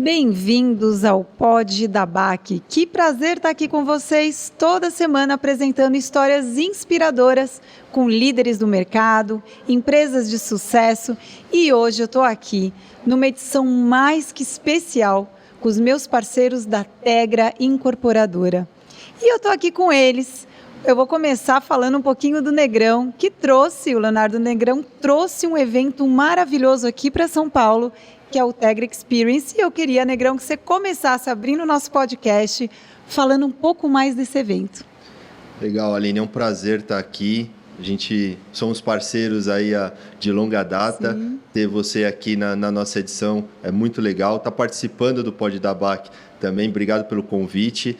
Bem-vindos ao Pod da BAC. Que prazer estar aqui com vocês toda semana apresentando histórias inspiradoras com líderes do mercado, empresas de sucesso, e hoje eu estou aqui numa edição mais que especial com os meus parceiros da Tegra Incorporadora. E eu estou aqui com eles. Eu vou começar falando um pouquinho do Negrão, o Leonardo Negrão trouxe um evento maravilhoso aqui para São Paulo, que é o Tegra Experience, e eu queria, Negrão, que você começasse abrindo o nosso podcast, falando um pouco mais desse evento. Legal, Aline, é um prazer estar aqui. A gente somos parceiros aí de longa data. Sim. Ter você aqui na nossa edição é muito legal. Está participando do Pod da BAC também, obrigado pelo convite.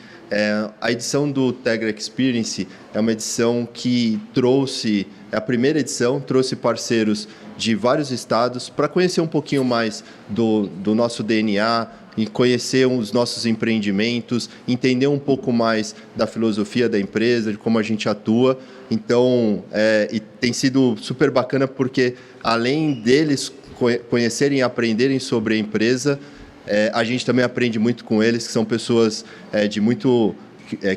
A edição do Tegra Experience é uma edição que trouxe, é a primeira edição, trouxe parceiros de vários estados para conhecer um pouquinho mais do nosso DNA e conhecer os nossos empreendimentos, entender um pouco mais da filosofia da empresa, de como a gente atua. Então, e tem sido super bacana porque, além deles conhecerem e aprenderem sobre a empresa, a gente também aprende muito com eles, que são pessoas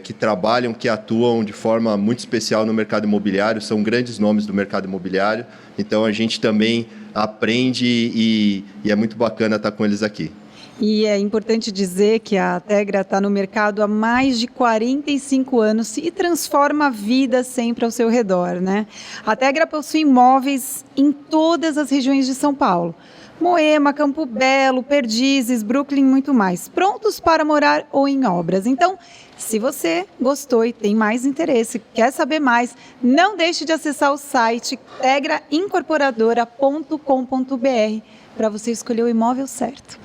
que trabalham, que atuam de forma muito especial no mercado imobiliário, são grandes nomes do mercado imobiliário, então a gente também aprende e é muito bacana estar com eles aqui. E é importante dizer que a Tegra está no mercado há mais de 45 anos e transforma a vida sempre ao seu redor, né? A Tegra possui imóveis em todas as regiões de São Paulo. Moema, Campo Belo, Perdizes, Brooklyn, muito mais. Prontos para morar ou em obras. Então, se você gostou e tem mais interesse, quer saber mais, não deixe de acessar o site tegraincorporadora.com.br para você escolher o imóvel certo.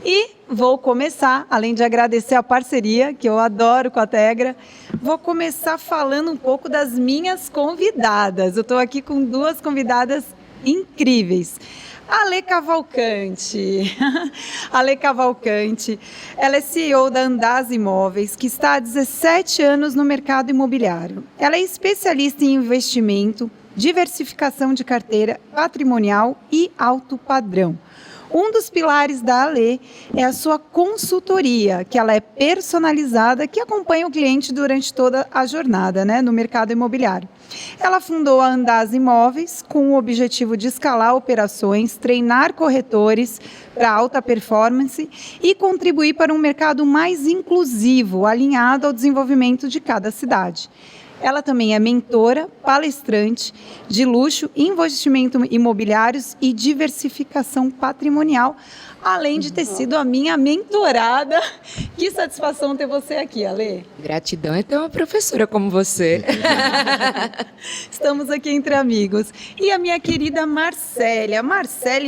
E vou começar, além de agradecer a parceria, que eu adoro com a Tegra, vou começar falando um pouco das minhas convidadas. Eu estou aqui com duas convidadas incríveis. Ale Cavalcante. Ale Cavalcante, ela é CEO da Andaz Imóveis, que está há 17 anos no mercado imobiliário. Ela é especialista em investimento, diversificação de carteira patrimonial e alto padrão. Um dos pilares da Ale é a sua consultoria, que ela é personalizada, que acompanha o cliente durante toda a jornada, né, no mercado imobiliário. Ela fundou a Andaz Imóveis com o objetivo de escalar operações, treinar corretores para alta performance e contribuir para um mercado mais inclusivo, alinhado ao desenvolvimento de cada cidade. Ela também é mentora, palestrante de luxo, investimento imobiliários e diversificação patrimonial, além de ter sido a minha mentorada. Que satisfação ter você aqui, Ale. Gratidão é ter uma professora como você. Estamos aqui entre amigos. E a minha querida Marcele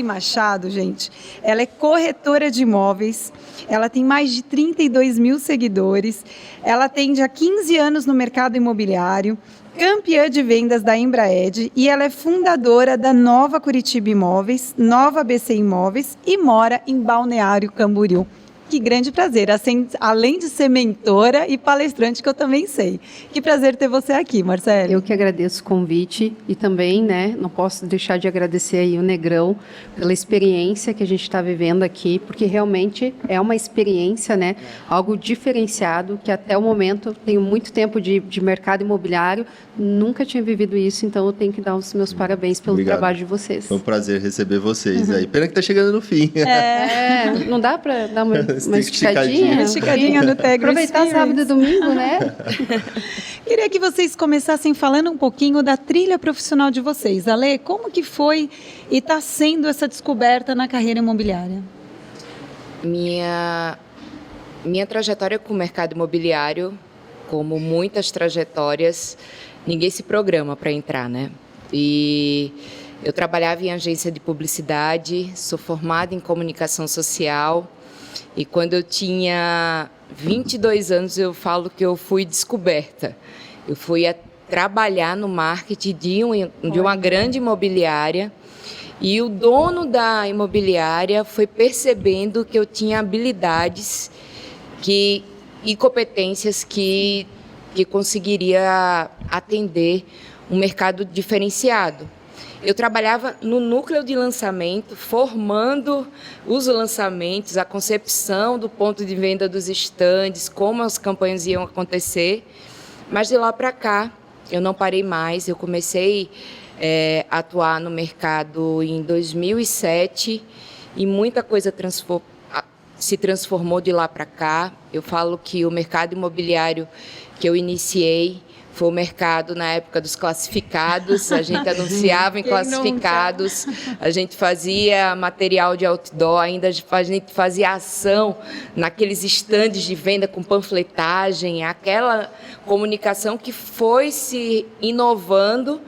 Machado, gente, ela é corretora de imóveis, ela tem mais de 32 mil seguidores, ela atende há 15 anos no mercado imobiliário, campeã de vendas da Embraed, e ela é fundadora da Nova Curitiba Imóveis, Nova ABC Imóveis, e mora em Balneário Camboriú. Que grande prazer, assim, além de ser mentora e palestrante, que eu também sei. Que prazer ter você aqui, Marcele. Eu que agradeço o convite e também, né, não posso deixar de agradecer aí o Negrão pela experiência que a gente está vivendo aqui, porque realmente é uma experiência, né, algo diferenciado, que até o momento tenho muito tempo de mercado imobiliário, nunca tinha vivido isso, então eu tenho que dar os meus parabéns pelo trabalho de vocês. Foi um prazer receber vocês aí. Pena que está chegando no fim. Não dá para dar uma esticadinha? Esticadinha no Tegra Aproveitar Experience. sábado e domingo, né? Queria que vocês começassem falando um pouquinho da trilha profissional de vocês. Ale, como que foi e está sendo essa descoberta na carreira imobiliária? Minha trajetória com o mercado imobiliário, como muitas trajetórias, ninguém se programa para entrar, né? E eu trabalhava em agência de publicidade, sou formada em comunicação social, e quando eu tinha 22 anos, eu falo que eu fui descoberta. Eu fui trabalhar no marketing de uma grande imobiliária, e o dono da imobiliária foi percebendo que eu tinha habilidades e competências que conseguiria atender um mercado diferenciado. eu trabalhava no núcleo de lançamento, formando os lançamentos, a concepção do ponto de venda dos estandes, como as campanhas iam acontecer. Mas de lá para cá, eu não parei mais. Eu comecei a atuar no mercado em 2007 e muita coisa se transformou de lá para cá. Eu falo que o mercado imobiliário que eu iniciei foi o mercado na época dos classificados, a gente anunciava em classificados, a gente fazia material de outdoor, ainda a gente fazia ação naqueles estandes de venda com panfletagem, aquela comunicação que foi se inovando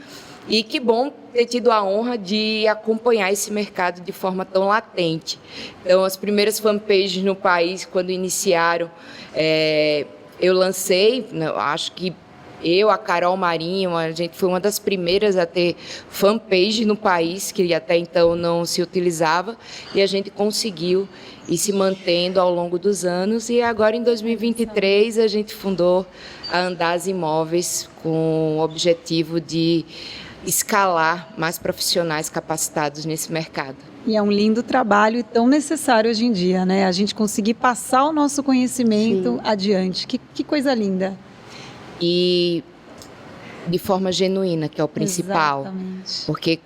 e que bom ter tido a honra de acompanhar esse mercado de forma tão latente. Então, as primeiras fanpages no país, quando iniciaram, eu lancei, acho que a Carol Marinho, a gente foi uma das primeiras a ter fanpage no país, que até então não se utilizava, e a gente conseguiu ir se mantendo ao longo dos anos, e agora em 2023 a gente fundou a Andaz Imóveis com o objetivo de escalar mais profissionais capacitados nesse mercado. E é um lindo trabalho e tão necessário hoje em dia, né? A gente conseguir passar o nosso conhecimento adiante. Que coisa linda. E de forma genuína, que é o principal. Exatamente. Porque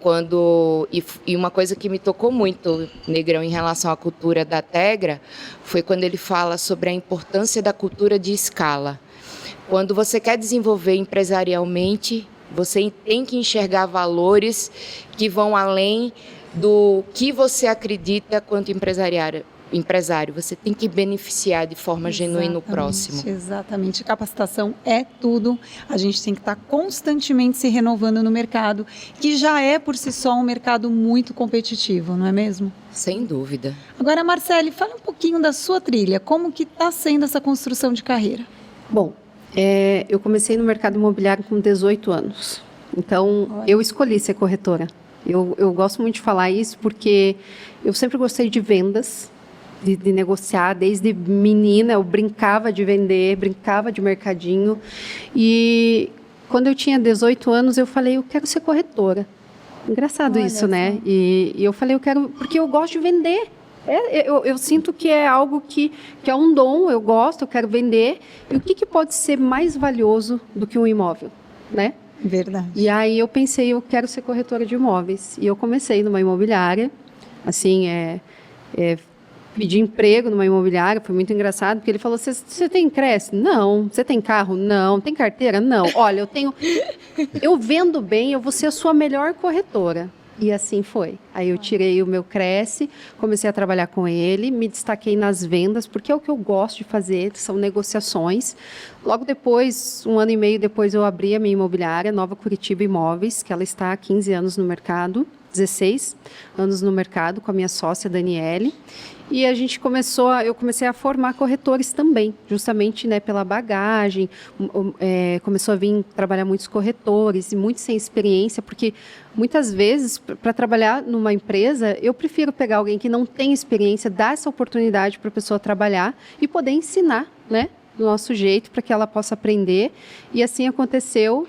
e uma coisa que me tocou muito, Negrão, em relação à cultura da Tegra, foi quando ele fala sobre a importância da cultura de escala. Quando você quer desenvolver empresarialmente, você tem que enxergar valores que vão além do que você acredita quanto empresário. Você tem que beneficiar de forma genuína o próximo. Exatamente. Capacitação é tudo. A gente tem que estar constantemente se renovando no mercado, que já é por si só um mercado muito competitivo, não é mesmo? Sem dúvida. Agora, Marcele, fale um pouquinho da sua trilha. Como que está sendo essa construção de carreira? Bom, eu comecei no mercado imobiliário com 18 anos. Então, eu escolhi ser corretora. Eu gosto muito de falar isso porque eu sempre gostei de vendas, de negociar. Desde menina eu brincava de vender, brincava de mercadinho. E quando eu tinha 18 anos, eu falei, eu quero ser corretora. Engraçado isso, né? E eu falei, eu quero, porque eu gosto de vender. Eu sinto que é algo que é um dom, eu gosto, eu quero vender. E o que pode ser mais valioso do que um imóvel, né? Verdade. E aí eu pensei, eu quero ser corretora de imóveis. E eu comecei numa imobiliária, assim, pedi emprego numa imobiliária, foi muito engraçado, porque ele falou, você tem creche? Não. Você tem carro? Não. Tem carteira? Não. Olha, eu vendo bem, eu vou ser a sua melhor corretora. E assim foi. Aí eu tirei o meu Cresce, comecei a trabalhar com ele, me destaquei nas vendas, porque é o que eu gosto de fazer, são negociações. Logo depois, 1 ano e meio depois, eu abri a minha imobiliária, Nova Curitiba Imóveis, que ela está há 15 anos no mercado, 16 anos no mercado, com a minha sócia, Daniele. E eu comecei a formar corretores também, justamente, né, pela bagagem. Começou a vir trabalhar muitos corretores, e muitos sem experiência, porque muitas vezes, para trabalhar numa empresa, eu prefiro pegar alguém que não tem experiência, dar essa oportunidade para a pessoa trabalhar e poder ensinar, né, do nosso jeito, para que ela possa aprender. E assim aconteceu.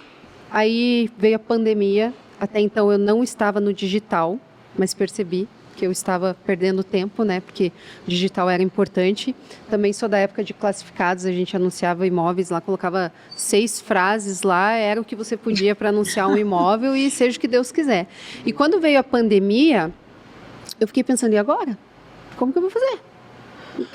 Aí veio a pandemia. Até então eu não estava no digital, mas percebi que eu estava perdendo tempo, né? Porque o digital era importante. Também sou da época de classificados, a gente anunciava imóveis lá, colocava 6 frases lá, era o que você podia para anunciar um imóvel e seja o que Deus quiser. E quando veio a pandemia, eu fiquei pensando, e agora? Como que eu vou fazer?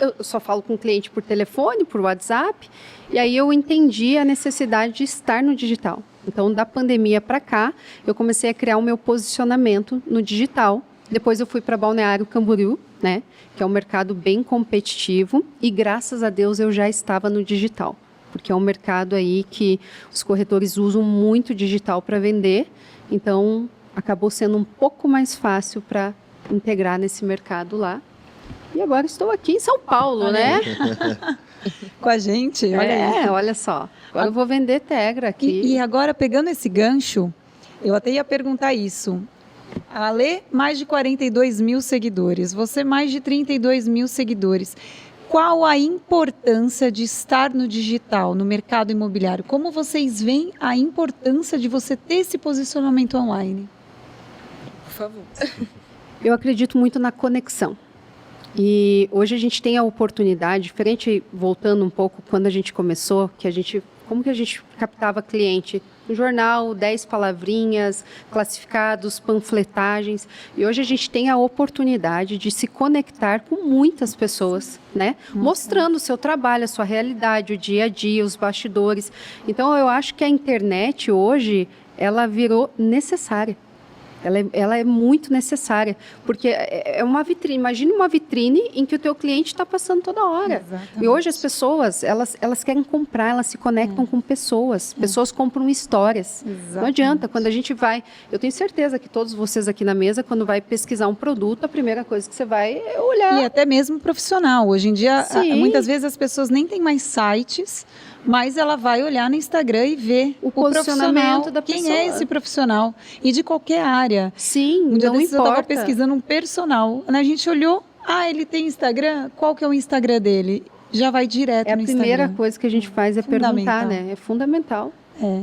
Eu só falo com o cliente por telefone, por WhatsApp, e aí eu entendi a necessidade de estar no digital. Então, da pandemia para cá, eu comecei a criar o meu posicionamento no digital. Depois eu fui para Balneário Camboriú, né, que é um mercado bem competitivo, e graças a Deus eu já estava no digital, porque é um mercado aí que os corretores usam muito digital para vender, então acabou sendo um pouco mais fácil para integrar nesse mercado lá. E agora estou aqui em São Paulo, né? Com a gente, olha aí. Olha só. Agora eu vou vender Tegra aqui. E agora, pegando esse gancho, eu até ia perguntar isso. A Alê, mais de 42 mil seguidores. Você, mais de 32 mil seguidores. Qual a importância de estar no digital, no mercado imobiliário? Como vocês veem a importância de você ter esse posicionamento online? favor. Eu acredito muito na conexão. E hoje a gente tem a oportunidade, diferente, voltando um pouco, quando a gente começou, como que a gente captava cliente? No jornal, 10 palavrinhas, classificados, panfletagens. E hoje a gente tem a oportunidade de se conectar com muitas pessoas, né? Mostrando o seu trabalho, a sua realidade, o dia a dia, os bastidores. Então, eu acho que a internet hoje, ela virou necessária. Ela é muito necessária, porque é uma vitrine. Imagine uma vitrine em que o teu cliente está passando toda hora. Exatamente. E hoje as pessoas, elas querem comprar, elas se conectam com pessoas. Pessoas compram histórias. Exatamente. Não adianta, quando a gente vai... Eu tenho certeza que todos vocês aqui na mesa, quando vai pesquisar um produto, a primeira coisa que você vai é olhar. E até mesmo profissional. Hoje em dia, Sim. muitas vezes as pessoas nem têm mais sites, mas ela vai olhar no Instagram e ver O posicionamento da quem pessoa. é esse profissional. E de qualquer área. Sim, Um dia não desses eu estava importa. pesquisando um personal. A gente olhou, ele tem Instagram? Qual que é o Instagram dele? Já vai direto É a no primeira Instagram. coisa que a gente faz é perguntar, Fundamental. né? É fundamental. É.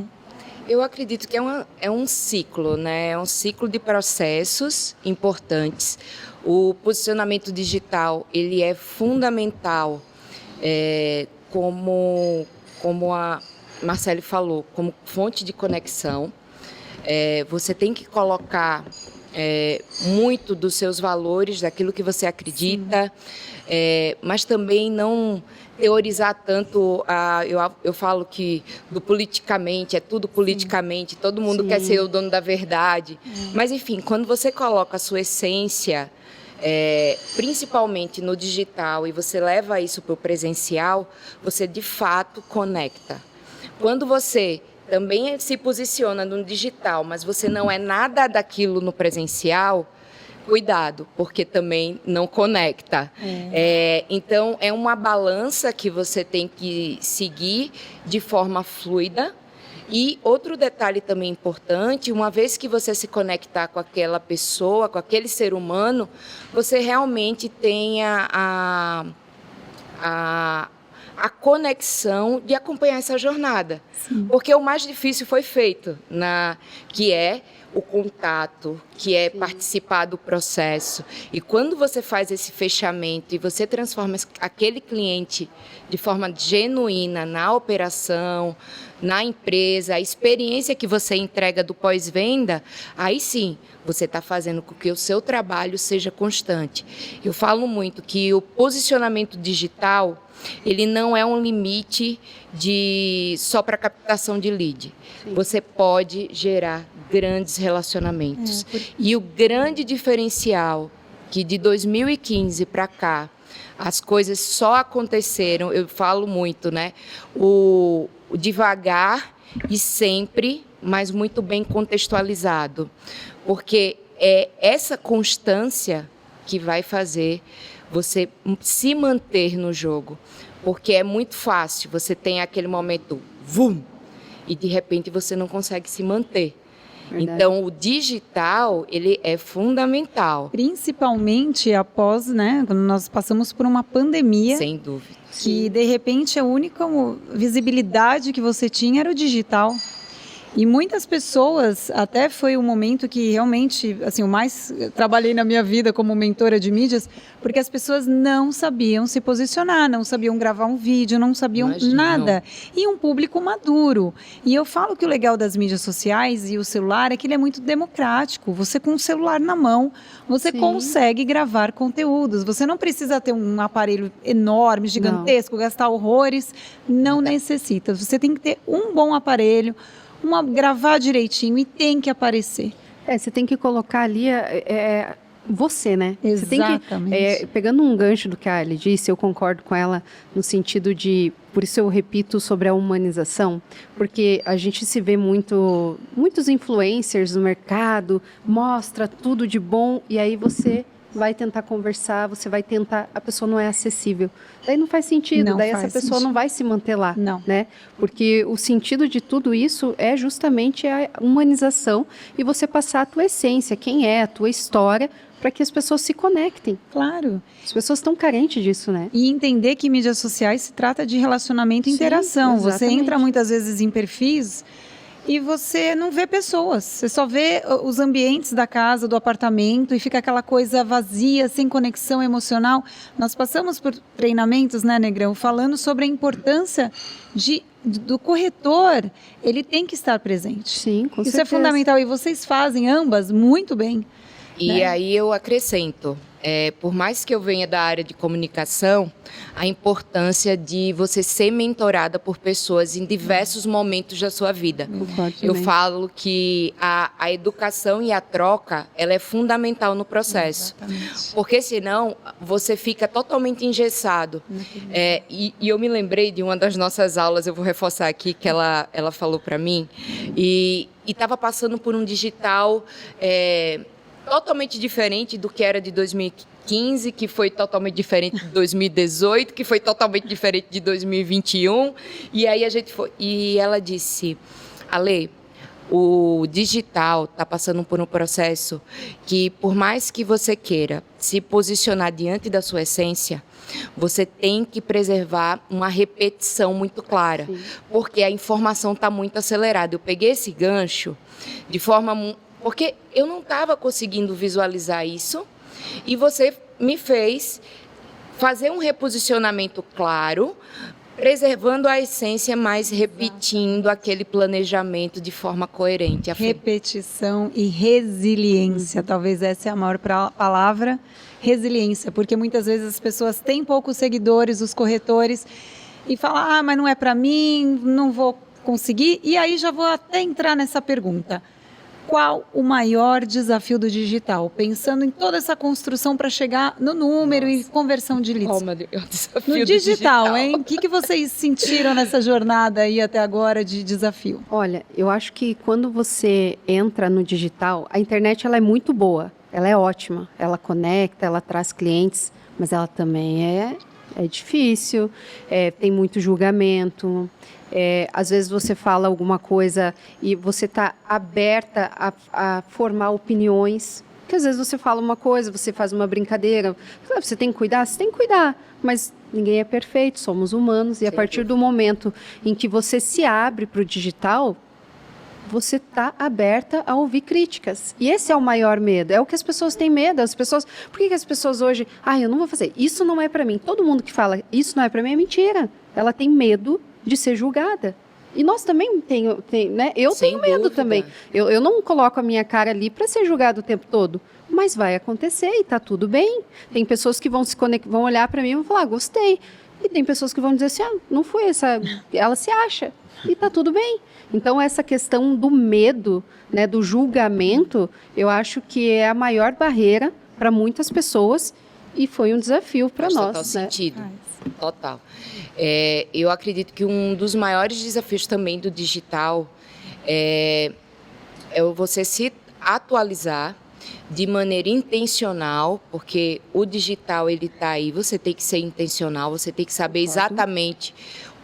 Eu acredito que é um ciclo, né? É um ciclo de processos importantes. O posicionamento digital, ele é fundamental, como a Marcele falou, como fonte de conexão. Você tem que colocar muito dos seus valores, daquilo que você acredita, mas também não teorizar tanto. Eu falo que do politicamente, é tudo politicamente, todo mundo quer ser o dono da verdade. Mas, enfim, quando você coloca a sua essência, principalmente no digital, e você leva isso para o presencial, você de fato conecta. Quando você também se posiciona no digital, mas você não é nada daquilo no presencial, cuidado, porque também não conecta. Então, é uma balança que você tem que seguir de forma fluida. E outro detalhe também importante, uma vez que você se conectar com aquela pessoa, com aquele ser humano, você realmente tenha a conexão de acompanhar essa jornada. Sim. Porque o mais difícil foi feito, que é o contato, que é participar do processo. E quando você faz esse fechamento e você transforma aquele cliente de forma genuína na operação, na empresa, a experiência que você entrega do pós-venda, aí sim, você está fazendo com que o seu trabalho seja constante. Eu falo muito que o posicionamento digital, ele não é um limite só para captação de lead. Sim. Você pode gerar grandes relacionamentos. E o grande diferencial que de 2015 para cá, as coisas só aconteceram, eu falo muito, né? O devagar e sempre, mas muito bem contextualizado. Porque é essa constância que vai fazer você se manter no jogo. Porque é muito fácil, você tem aquele momento, vum, e de repente você não consegue se manter. Verdade. Então, o digital, ele é fundamental. Principalmente após, né, quando nós passamos por uma pandemia. Sem dúvida. Que, de repente, a única visibilidade que você tinha era o digital. E muitas pessoas, até foi um momento que realmente, assim, eu mais trabalhei na minha vida como mentora de mídias, porque as pessoas não sabiam se posicionar, não sabiam gravar um vídeo, não sabiam nada. E um público maduro. E eu falo que o legal das mídias sociais e o celular é que ele é muito democrático. Você com o celular na mão, você consegue gravar conteúdos. Você não precisa ter um aparelho enorme, gigantesco, gastar horrores. Não necessita. Você tem que ter um bom aparelho, gravar direitinho e tem que aparecer. Você tem que colocar ali você, né? Exatamente. Você tem que, pegando um gancho do que a Ali disse, eu concordo com ela no sentido de, por isso eu repito sobre a humanização, porque a gente se vê muitos influencers no mercado, mostra tudo de bom e aí você vai tentar conversar, você vai tentar, a pessoa não é acessível. Daí não faz sentido, essa pessoa não vai se manter lá, né? Porque o sentido de tudo isso é justamente a humanização e você passar a tua essência, quem é, a tua história, para que as pessoas se conectem. Claro. As pessoas estão carentes disso, né? E entender que mídias sociais se trata de relacionamento e interação. Exatamente. Você entra muitas vezes em perfis e você não vê pessoas, você só vê os ambientes da casa, do apartamento, e fica aquela coisa vazia, sem conexão emocional. Nós passamos por treinamentos, né, Negrão, falando sobre a importância do corretor, ele tem que estar presente. Sim, com Isso certeza. é fundamental, e vocês fazem ambas muito bem. E né? aí eu acrescento, por mais que eu venha da área de comunicação, a importância de você ser mentorada por pessoas em diversos momentos da sua vida. Concordo Eu também. falo que a educação e a troca, ela é fundamental no processo. Exatamente. Porque senão você fica totalmente engessado. E eu me lembrei de uma das nossas aulas, eu vou reforçar aqui, que ela falou para mim, e estava passando por um digital totalmente diferente do que era de 2015, que foi totalmente diferente de 2018, que foi totalmente diferente de 2021. E aí e ela disse: Ale, o digital está passando por um processo que, por mais que você queira se posicionar diante da sua essência, você tem que preservar uma repetição muito clara, porque a informação está muito acelerada. Eu peguei esse gancho de forma... Porque eu não estava conseguindo visualizar isso, e você me fez fazer um reposicionamento claro, preservando a essência, mas repetindo aquele planejamento de forma coerente. Repetição e resiliência, talvez essa é a maior palavra, resiliência, porque muitas vezes as pessoas têm poucos seguidores, os corretores, e falam, mas não é para mim, não vou conseguir, e aí já vou até entrar nessa pergunta. Qual o maior desafio do digital? Pensando em toda essa construção para chegar no número e conversão de leads. No digital, hein? O que vocês sentiram nessa jornada aí até agora de desafio? Olha, eu acho que quando você entra no digital, a internet ela é muito boa, ela é ótima, ela conecta, ela traz clientes, mas ela também é difícil, tem muito julgamento. Às vezes você fala alguma coisa e você está aberta a formar opiniões, porque às vezes você fala uma coisa, você faz uma brincadeira, você tem que cuidar, mas ninguém é perfeito, somos humanos, e a partir do momento em que você se abre para o digital, você está aberta a ouvir críticas. E esse é o maior medo, é o que as pessoas têm medo. Por que as pessoas hoje, eu não vou fazer, isso não é para mim. Todo mundo que fala, isso não é para mim, é mentira. Ela tem medo de ser julgada. E nós também né? Eu Sem tenho medo dúvida. também. Eu não coloco a minha cara ali para ser julgada o tempo todo, mas vai acontecer e está tudo bem. Tem pessoas que vão vão olhar para mim e vão falar, gostei. E tem pessoas que vão dizer assim, não foi essa, ela se acha. E está tudo bem. Então, essa questão do medo, né, do julgamento, eu acho que é a maior barreira para muitas pessoas e foi um desafio para nós. Total sentido. Faz. Total. Eu acredito que um dos maiores desafios também do digital é você se atualizar de maneira intencional, porque o digital ele está aí, você tem que ser intencional, você tem que saber exatamente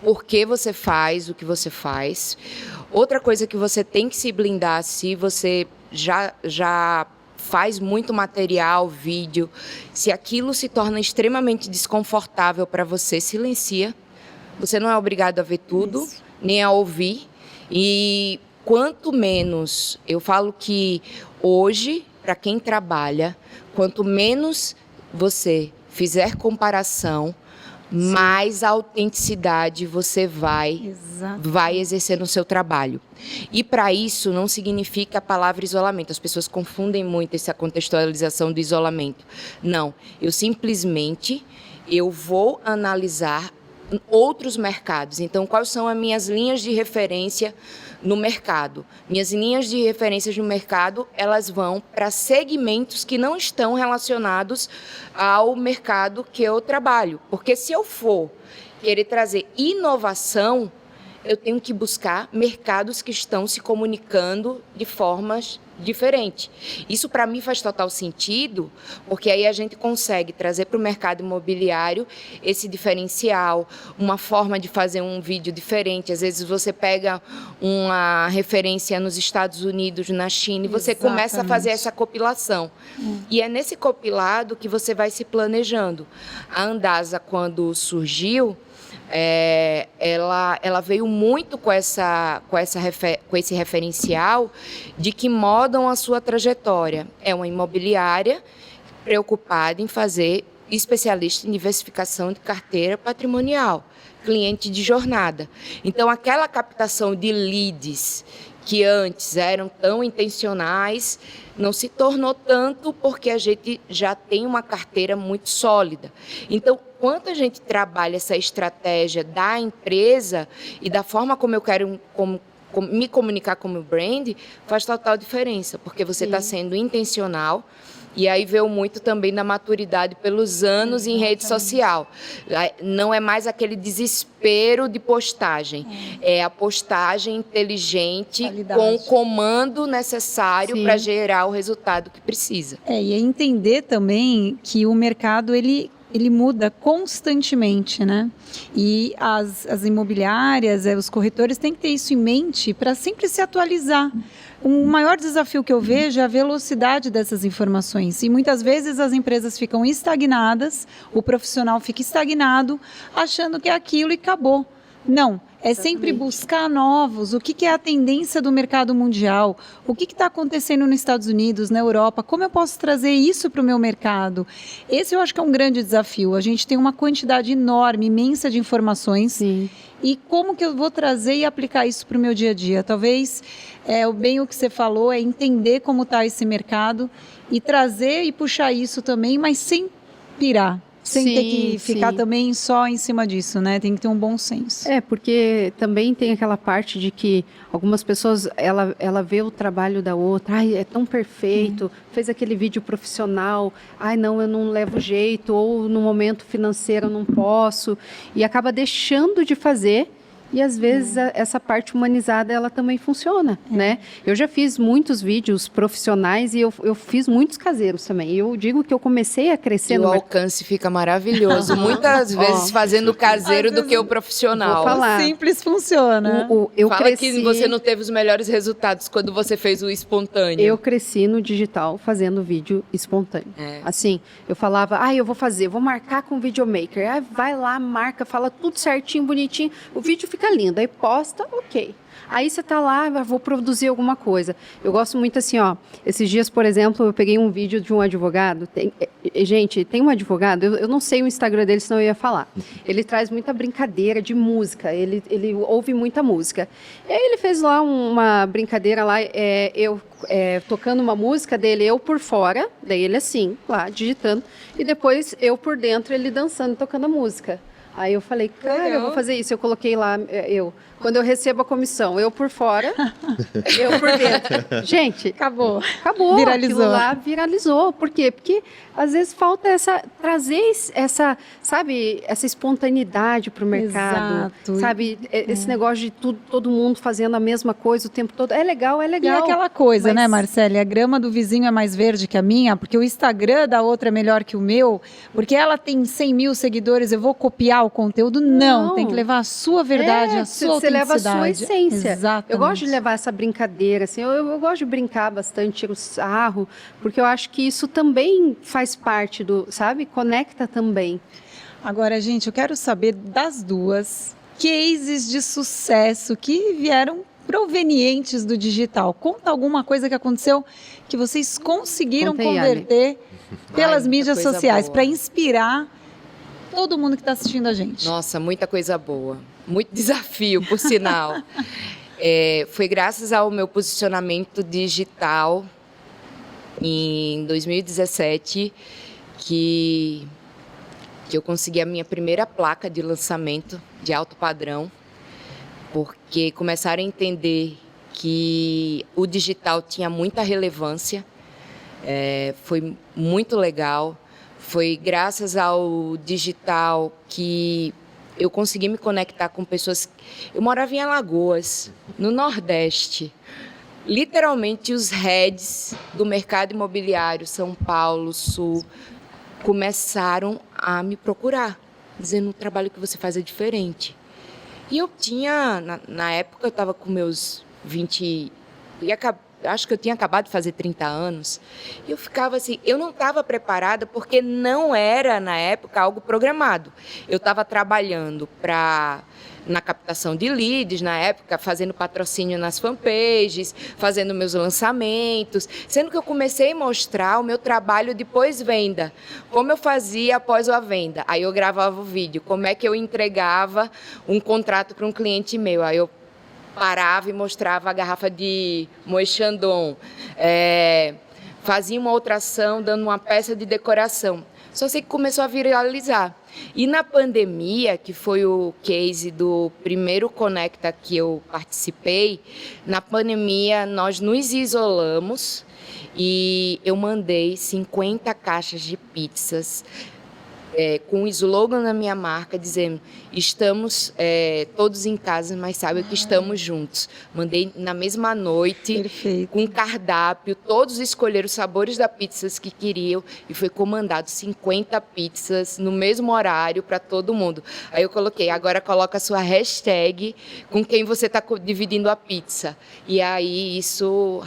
por que você faz o que você faz. Outra coisa que você tem que se blindar, se você já faz muito material, vídeo, se aquilo se torna extremamente desconfortável para você, silencia. Você não é obrigado a ver tudo, nem a ouvir. E quanto menos, eu falo que hoje, para quem trabalha, quanto menos você fizer comparação, mais autenticidade você vai exercer no seu trabalho. E para isso não significa a palavra isolamento. As pessoas confundem muito essa contextualização do isolamento. Não, eu vou analisar outros mercados. Então, quais são as minhas linhas de referência no mercado? Minhas linhas de referências no mercado, elas vão para segmentos que não estão relacionados ao mercado que eu trabalho. Porque se eu for querer trazer inovação, eu tenho que buscar mercados que estão se comunicando de formas diferentes. Isso, para mim, faz total sentido, porque aí a gente consegue trazer para o mercado imobiliário esse diferencial, uma forma de fazer um vídeo diferente. Às vezes você pega uma referência nos Estados Unidos, na China, e você começa a fazer essa compilação. E é nesse compilado que você vai se planejando. A Andasa, quando surgiu, ela veio muito com esse referencial de que modam a sua trajetória. É uma imobiliária preocupada em fazer especialista em diversificação de carteira patrimonial, cliente de jornada. Então, aquela captação de leads que antes eram tão intencionais, não se tornou tanto porque a gente já tem uma carteira muito sólida. Então, quando a gente trabalha essa estratégia da empresa e da forma como eu quero me comunicar como brand, faz total diferença, porque você está sendo intencional. E aí veio muito também da maturidade pelos anos em rede social. Não é mais aquele desespero de postagem. É a postagem inteligente, Qualidade. com o comando necessário para gerar o resultado que precisa. E é entender também que o mercado, ele muda constantemente, né? E as imobiliárias, os corretores têm que ter isso em mente para sempre se atualizar. O maior desafio que eu vejo é a velocidade dessas informações. E muitas vezes as empresas ficam estagnadas, o profissional fica estagnado, achando que é aquilo e acabou. Não, é sempre buscar novos, o que é a tendência do mercado mundial, o que está acontecendo nos Estados Unidos, na Europa, como eu posso trazer isso para o meu mercado. Esse eu acho que é um grande desafio. A gente tem uma quantidade enorme, imensa de informações. Sim. E como que eu vou trazer e aplicar isso para o meu dia a dia? Talvez, bem o que você falou, é entender como está esse mercado e trazer e puxar isso também, mas sem pirar. Sem ter que ficar também só em cima disso, né? Tem que ter um bom senso. Porque também tem aquela parte de que algumas pessoas, ela vê o trabalho da outra, ai, é tão perfeito, fez aquele vídeo profissional, ai, não, eu não levo jeito, ou no momento financeiro eu não posso, e acaba deixando de fazer. E às vezes essa parte humanizada, ela também funciona, né? Eu já fiz muitos vídeos profissionais e eu fiz muitos caseiros também. Eu digo que eu comecei a crescer no alcance fica maravilhoso. Muitas vezes fazendo caseiro do que o profissional. Vou falar. O simples funciona. Eu Fala que você não teve os melhores resultados quando você fez o espontâneo. Eu cresci no digital fazendo vídeo espontâneo. Assim, eu falava, eu vou marcar com o videomaker. Vai lá, marca, fala tudo certinho, bonitinho. O vídeo fica lindo, aí posta, ok. Aí você tá lá, vou produzir alguma coisa. Eu gosto muito assim, esses dias, por exemplo, eu peguei um vídeo de um advogado. Gente, tem um advogado, eu não sei o Instagram dele, senão eu ia falar. Ele traz muita brincadeira de música, ele ouve muita música. E aí ele fez lá uma brincadeira lá, eu tocando uma música dele, eu por fora, daí ele assim, lá, digitando, e depois eu por dentro, ele dançando, tocando a música. Aí eu falei, cara, eu vou fazer isso. Eu coloquei lá, quando eu recebo a comissão, eu por fora, eu por dentro. Gente, acabou. Viralizou. Aquilo lá viralizou. Por quê? Porque às vezes falta trazer essa espontaneidade para o mercado. Exato. Sabe, esse negócio de todo mundo fazendo a mesma coisa o tempo todo. É legal. E aquela coisa, né, Marcele? A grama do vizinho é mais verde que a minha, porque o Instagram da outra é melhor que o meu, porque ela tem 100 mil seguidores, eu vou copiar o conteúdo? Não, tem que levar a sua verdade, a sua autenticidade. Você leva a sua essência. Exatamente. Eu gosto de levar essa brincadeira, assim, eu gosto de brincar bastante, tiro sarro, porque eu acho que isso também faz parte do, sabe? Conecta também. Agora, gente, eu quero saber das duas cases de sucesso que vieram provenientes do digital. Conta alguma coisa que aconteceu que vocês conseguiram converter pelas mídias sociais para inspirar todo mundo que está assistindo a gente. Nossa, muita coisa boa. Muito desafio, por sinal. Foi graças ao meu posicionamento digital em 2017 que eu consegui a minha primeira placa de lançamento de alto padrão, porque começaram a entender que o digital tinha muita relevância. Foi muito legal. Foi graças ao digital que eu consegui me conectar com pessoas. Eu morava em Alagoas, no Nordeste. Literalmente, os heads do mercado imobiliário, São Paulo, Sul, começaram a me procurar, dizendo: o trabalho que você faz é diferente. E eu tinha, na época, eu estava com meus 20... acho que eu tinha acabado de fazer 30 anos, e eu ficava assim, eu não estava preparada porque não era, na época, algo programado. Eu estava trabalhando na captação de leads, na época, fazendo patrocínio nas fanpages, fazendo meus lançamentos, sendo que eu comecei a mostrar o meu trabalho de pós-venda, como eu fazia após a venda. Aí eu gravava o vídeo, como é que eu entregava um contrato para um cliente meu. Aí eu parava e mostrava a garrafa de Moët Chandon, fazia uma outra ação dando uma peça de decoração. Só sei que começou a viralizar. E na pandemia, que foi o case do primeiro Conecta que eu participei, na pandemia nós nos isolamos e eu mandei 50 caixas de pizzas com o slogan da minha marca, dizendo, estamos todos em casa, mas sabe que estamos juntos. Mandei na mesma noite, Perfeito. com cardápio, todos escolheram os sabores da pizzas que queriam e foi comandado 50 pizzas no mesmo horário para todo mundo. Aí eu coloquei, agora coloca a sua hashtag com quem você está dividindo a pizza. E aí isso...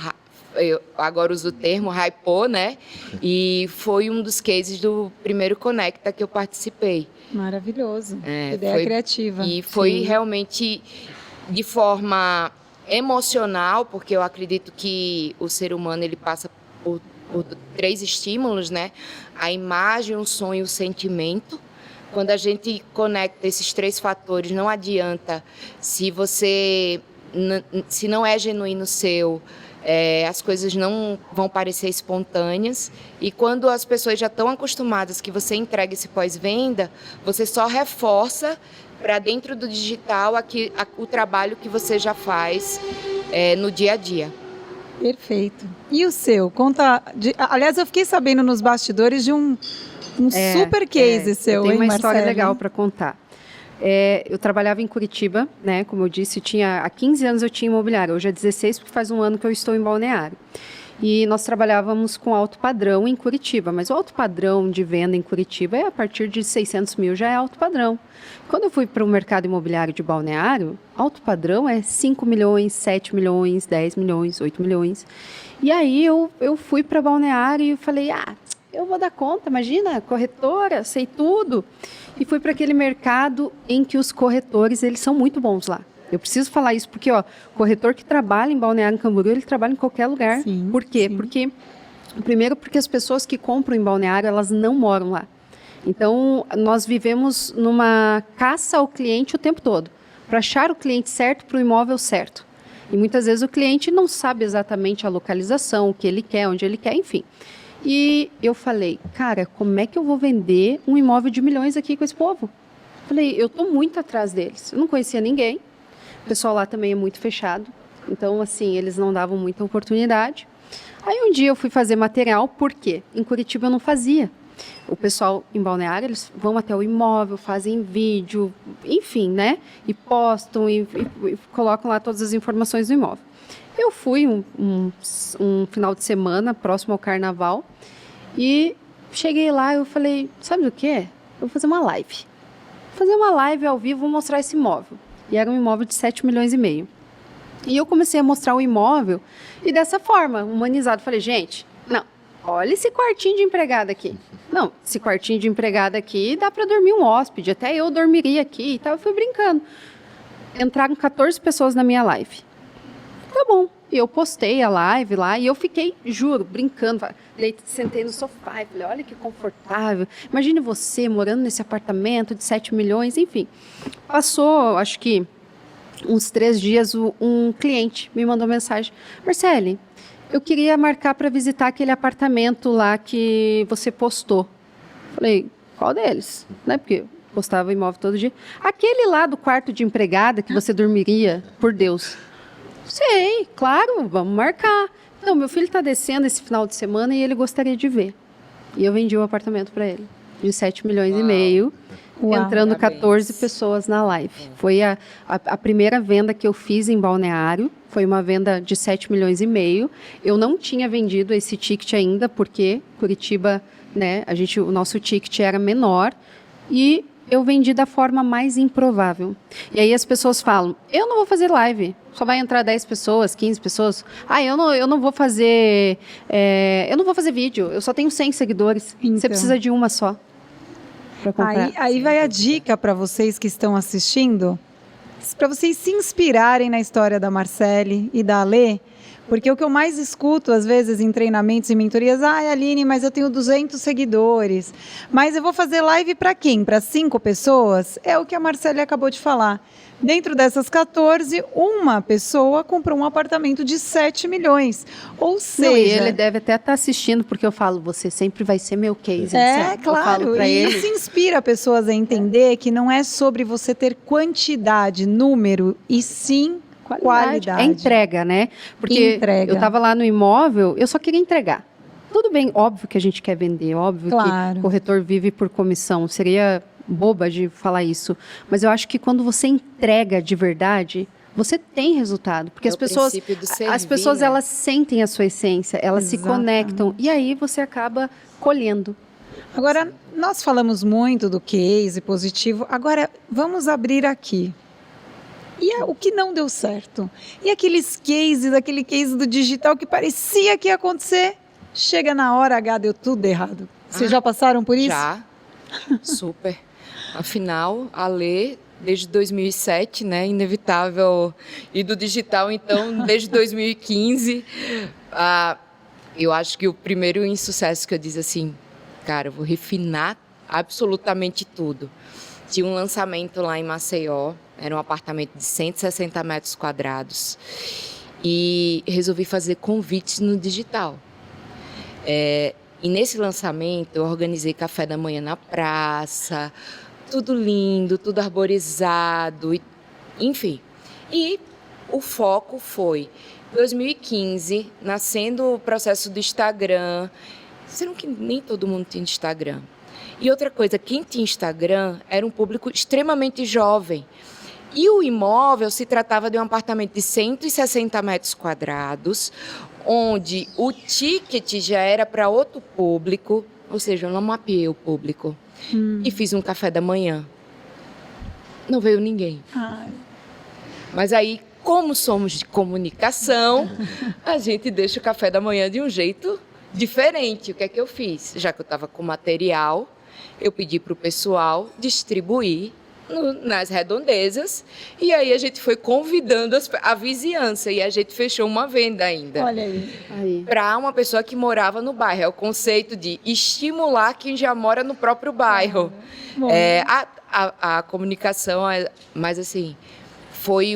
Eu agora uso o termo, hypou, né? E foi um dos cases do primeiro Conecta que eu participei. Maravilhoso. Ideia criativa. E foi Sim. realmente de forma emocional, porque eu acredito que o ser humano ele passa por 3 estímulos, né? A imagem, o som e o sentimento. Quando a gente conecta esses 3 fatores, não adianta se não é genuíno seu, as coisas não vão parecer espontâneas, e quando as pessoas já estão acostumadas que você entrega esse pós-venda, você só reforça para dentro do digital o trabalho que você já faz no dia a dia. Perfeito. E o seu? Conta. Aliás, eu fiquei sabendo nos bastidores de um super case seu, tem hein, uma história Marcele? legal para contar. Eu trabalhava em Curitiba, né? Como eu disse, há 15 anos eu tinha imobiliário. Hoje é 16, porque faz um ano que eu estou em Balneário. E nós trabalhávamos com alto padrão em Curitiba, mas o alto padrão de venda em Curitiba a partir de 600 mil já é alto padrão. Quando eu fui para o mercado imobiliário de Balneário, alto padrão é 5 milhões, 7 milhões, 10 milhões, 8 milhões. E aí eu fui para Balneário e falei, eu vou dar conta, imagina, corretora, sei tudo. E fui para aquele mercado em que os corretores, eles são muito bons lá. Eu preciso falar isso porque, o corretor que trabalha em Balneário Camboriú, ele trabalha em qualquer lugar. Sim, Por quê? sim. Primeiro, porque as pessoas que compram em Balneário, elas não moram lá. Então, nós vivemos numa caça ao cliente o tempo todo, para achar o cliente certo para o imóvel certo. E muitas vezes o cliente não sabe exatamente a localização, o que ele quer, onde ele quer, enfim. E eu falei, cara, como é que eu vou vender um imóvel de milhões aqui com esse povo? Falei, eu estou muito atrás deles. Eu não conhecia ninguém. O pessoal lá também é muito fechado. Então, assim, eles não davam muita oportunidade. Aí um dia eu fui fazer material, por quê? Em Curitiba eu não fazia. O pessoal em Balneário, eles vão até o imóvel, fazem vídeo, enfim, né? E postam e colocam lá todas as informações do imóvel. Eu fui um final de semana, próximo ao Carnaval, e cheguei lá e eu falei, sabe o quê? Eu vou fazer uma live. Vou fazer uma live ao vivo, vou mostrar esse imóvel. E era um imóvel de 7 milhões e meio. E eu comecei a mostrar o imóvel e dessa forma, humanizado. Falei, gente, não, olha esse quartinho de empregada aqui. Não, esse quartinho de empregada aqui dá para dormir um hóspede, até eu dormiria aqui e tal. Eu fui brincando. Entraram 14 pessoas na minha live. Tá bom. E eu postei a live lá e eu fiquei, juro, brincando. Sentei no sofá e falei, olha que confortável. Imagine você morando nesse apartamento de 7 milhões, enfim. Passou, acho que uns 3 dias, um cliente me mandou mensagem. Marcele, eu queria marcar para visitar aquele apartamento lá que você postou. Falei, qual deles? Né? Porque postava imóvel todo dia. Aquele lá do quarto de empregada que você dormiria, por Deus. Sei, claro, vamos marcar. Não, meu filho está descendo esse final de semana e ele gostaria de ver. E eu vendi o apartamento para ele, de 7 milhões e meio, entrando Parabéns. 14 pessoas na live. Foi a primeira venda que eu fiz em Balneário, foi uma venda de 7 milhões e meio. Eu não tinha vendido esse ticket ainda, porque Curitiba, né, o nosso ticket era menor. E eu vendi da forma mais improvável. E aí as pessoas falam, eu não vou fazer live, só vai entrar 10 pessoas, 15 pessoas. Eu não vou fazer vídeo, eu só tenho 100 seguidores. Então. Você precisa de uma só para comprar. Aí vai a dica para vocês que estão assistindo, para vocês se inspirarem na história da Marcele e da Alê, porque o que eu mais escuto, às vezes, em treinamentos e mentorias, Aline, mas eu tenho 200 seguidores, mas eu vou fazer live para quem? Para 5 pessoas? É o que a Marcele acabou de falar. Dentro dessas 14, uma pessoa comprou um apartamento de 7 milhões. Ou seja... Não, e ele deve até estar assistindo, porque eu falo, você sempre vai ser meu case. Claro, e isso inspira pessoas a entender que não é sobre você ter quantidade, número, e sim qualidade. É entrega, né? Porque eu estava lá no imóvel, eu só queria entregar. Tudo bem, óbvio que a gente quer vender, óbvio que o corretor vive por comissão. Seria boba de falar isso. Mas eu acho que quando você entrega de verdade, você tem resultado. Porque as pessoas, elas sentem a sua essência, elas se conectam. E aí você acaba colhendo. Agora, nós falamos muito do case positivo. Agora, vamos abrir aqui. E o que não deu certo? E aquele case do digital que parecia que ia acontecer, chega na hora H, deu tudo errado. Vocês já passaram por isso? Já, super. Afinal, a Lê, desde 2007, né, inevitável, e do digital, então, desde 2015, eu acho que o primeiro insucesso que eu disse assim, cara, eu vou refinar absolutamente tudo. Tinha um lançamento lá em Maceió, era um apartamento de 160 metros quadrados e resolvi fazer convites no digital. E nesse lançamento eu organizei café da manhã na praça, tudo lindo, tudo arborizado, enfim. E o foco foi 2015, nascendo o processo do Instagram, sendo que nem todo mundo tinha Instagram. E outra coisa, quem tinha Instagram era um público extremamente jovem. E o imóvel se tratava de um apartamento de 160 metros quadrados, onde o ticket já era para outro público, ou seja, eu não mapeei o público. E fiz um café da manhã. Não veio ninguém. Mas aí, como somos de comunicação, a gente deixa o café da manhã de um jeito diferente. O que é que eu fiz? Já que eu estava com material, eu pedi para o pessoal distribuir nas redondezas, e aí a gente foi convidando a vizinhança, e a gente fechou uma venda ainda. Olha aí. Para uma pessoa que morava no bairro. É o conceito de estimular quem já mora no próprio bairro. A comunicação, mas assim, foi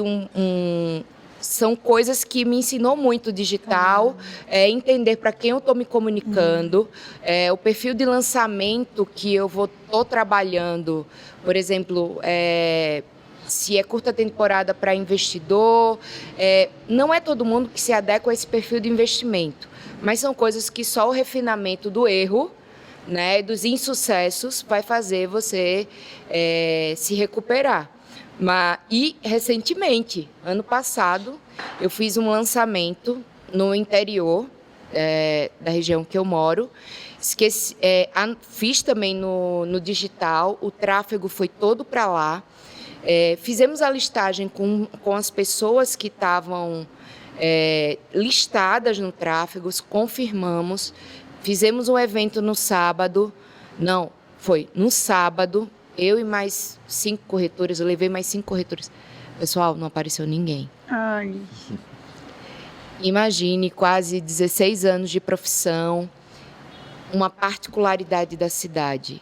são coisas que me ensinou muito o digital, entender para quem eu estou me comunicando, o perfil de lançamento que eu estou trabalhando, por exemplo, se é curta temporada para investidor, não é todo mundo que se adequa a esse perfil de investimento, mas são coisas que só o refinamento do erro, né, dos insucessos vai fazer você se recuperar. E recentemente, ano passado, eu fiz um lançamento no interior da região que eu moro. Fiz também no digital, o tráfego foi todo para lá. Fizemos a listagem com as pessoas que estavam listadas no tráfego, confirmamos. Fizemos um evento no sábado. Não, foi no sábado. Eu e mais 5 corretores, eu levei mais 5 corretores. Pessoal, não apareceu ninguém. Ai. Imagine, quase 16 anos de profissão, uma particularidade da cidade.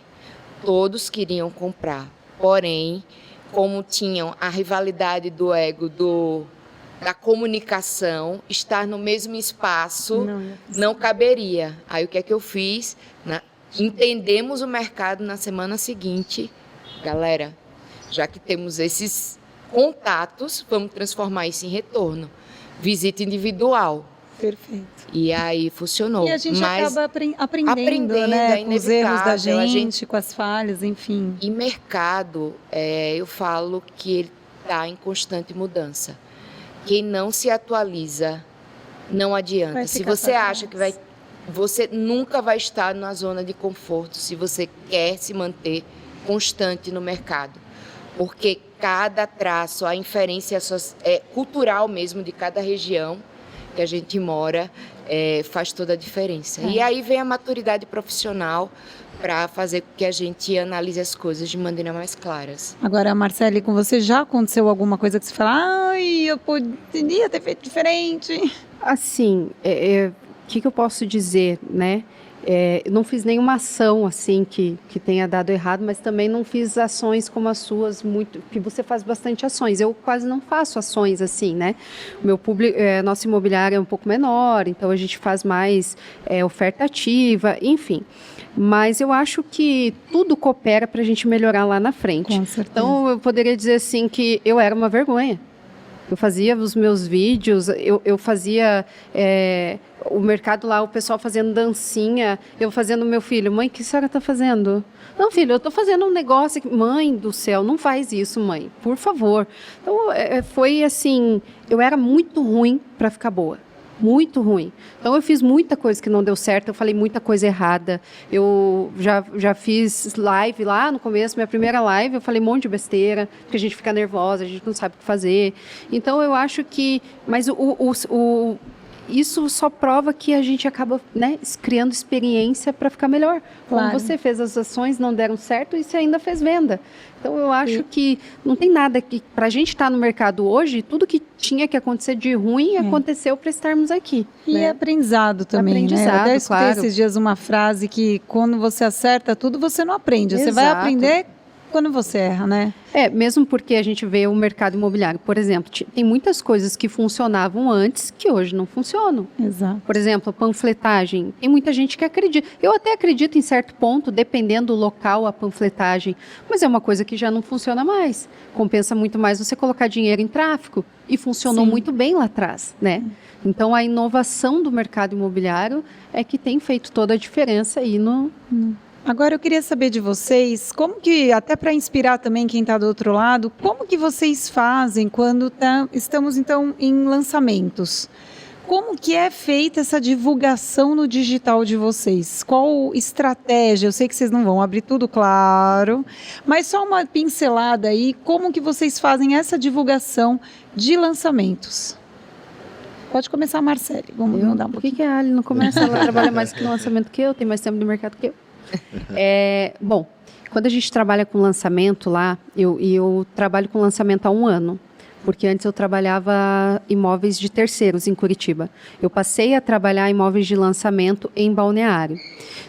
Todos queriam comprar, porém, como tinham a rivalidade do ego da comunicação, estar no mesmo espaço não caberia. Aí o que é que eu fiz? Entendemos o mercado na semana seguinte. Galera, já que temos esses contatos, vamos transformar isso em retorno. Visita individual. Perfeito. E aí funcionou. E a gente acaba aprendendo, né? Com os erros da gente, com as falhas, enfim. E mercado, eu falo que ele está em constante mudança. Quem não se atualiza, não adianta. Se você acha que você nunca vai estar na zona de conforto, se você quer se manter constante no mercado, porque cada traço, a inferência cultural mesmo de cada região que a gente mora faz toda a diferença. E aí vem a maturidade profissional para fazer com que a gente analise as coisas de maneira mais claras. Agora, Marcele, com você já aconteceu alguma coisa que você fala, ai, eu poderia ter feito diferente? Assim, o que eu posso dizer, né? Eu não fiz nenhuma ação assim que tenha dado errado, mas também não fiz ações como as suas, que você faz bastante ações. Eu quase não faço ações assim, né? O meu público, nosso imobiliário é um pouco menor, então a gente faz mais oferta ativa, enfim. Mas eu acho que tudo coopera para a gente melhorar lá na frente. Com certeza. Então eu poderia dizer assim que eu era uma vergonha. Eu fazia os meus vídeos, eu fazia o mercado lá, o pessoal fazendo dancinha, eu fazendo meu filho, mãe, o que a senhora está fazendo? Não, filho, eu estou fazendo um negócio aqui. Mãe do céu, não faz isso, mãe, por favor. Então, foi assim, eu era muito ruim para ficar boa. Muito ruim. Então, eu fiz muita coisa que não deu certo, eu falei muita coisa errada. Eu já fiz live lá no começo, minha primeira live, eu falei um monte de besteira, porque a gente fica nervosa, a gente não sabe o que fazer. Então, eu acho que... Mas isso só prova que a gente acaba, né, criando experiência para ficar melhor. Claro. Como você fez as ações, não deram certo e você ainda fez venda. Então, eu acho que não tem nada que... Para a gente estar no mercado hoje, tudo que tinha que acontecer de ruim aconteceu para estarmos aqui. E né? Aprendizado também, aprendizado, né? Eu até escutei claro. esses dias uma frase que quando você acerta tudo, você não aprende. Você vai Exato. aprender quando você erra, né? Mesmo porque a gente vê o mercado imobiliário, por exemplo, tem muitas coisas que funcionavam antes que hoje não funcionam. Exato. Por exemplo, a panfletagem. Tem muita gente que acredita. Eu até acredito em certo ponto, dependendo do local, a panfletagem. Mas é uma coisa que já não funciona mais. Compensa muito mais você colocar dinheiro em tráfego. E funcionou Sim. muito bem lá atrás, né? Então, a inovação do mercado imobiliário é que tem feito toda a diferença aí no... Agora eu queria saber de vocês, como que, até para inspirar também quem está do outro lado, como que vocês fazem quando estamos então em lançamentos? Como que é feita essa divulgação no digital de vocês? Qual estratégia? Eu sei que vocês não vão abrir tudo, claro, mas só uma pincelada aí, como que vocês fazem essa divulgação de lançamentos? Pode começar, Marcele, vamos mudar um pouquinho. Por que a Ali não começa? Ela trabalha mais no lançamento que eu, tem mais tempo no mercado que eu. Bom, quando a gente trabalha com lançamento lá, eu trabalho com lançamento há 1 ano, porque antes eu trabalhava imóveis de terceiros em Curitiba. Eu passei a trabalhar imóveis de lançamento em Balneário.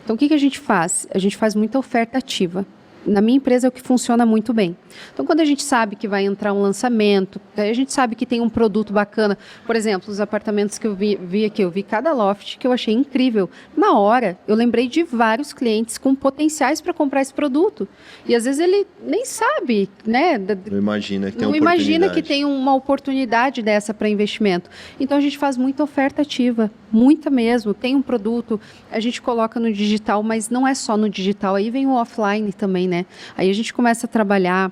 Então, o que a gente faz? A gente faz muita oferta ativa. Na minha empresa é o que funciona muito bem. Então, quando a gente sabe que vai entrar um lançamento, a gente sabe que tem um produto bacana. Por exemplo, os apartamentos que eu vi aqui, eu vi cada loft que eu achei incrível. Na hora, eu lembrei de vários clientes com potenciais para comprar esse produto. E às vezes ele nem sabe, né? Não imagina que tem Não imagina que tem uma oportunidade dessa para investimento. Então, a gente faz muita oferta ativa, muita mesmo. Tem um produto, a gente coloca no digital, mas não é só no digital. Aí vem o offline também, né? Aí a gente começa a trabalhar,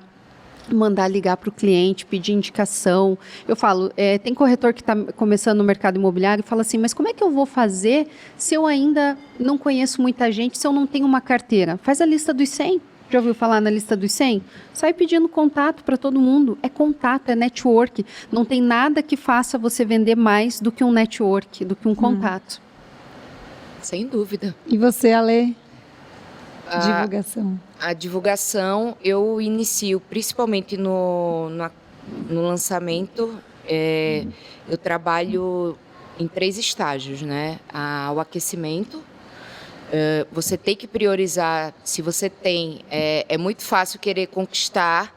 mandar ligar para o cliente, pedir indicação. Eu falo, tem corretor que está começando no mercado imobiliário e fala assim, mas como é que eu vou fazer se eu ainda não conheço muita gente, se eu não tenho uma carteira? Faz a lista dos 100. Já ouviu falar na lista dos 100? Sai pedindo contato para todo mundo. É contato, é network. Não tem nada que faça você vender mais do que um network, do que um contato. Sem dúvida. E você, Ale? Divulgação. A divulgação eu inicio principalmente no lançamento. Eu trabalho em 3 estágios, né? O aquecimento. Você tem que priorizar. Se você tem, é muito fácil querer conquistar.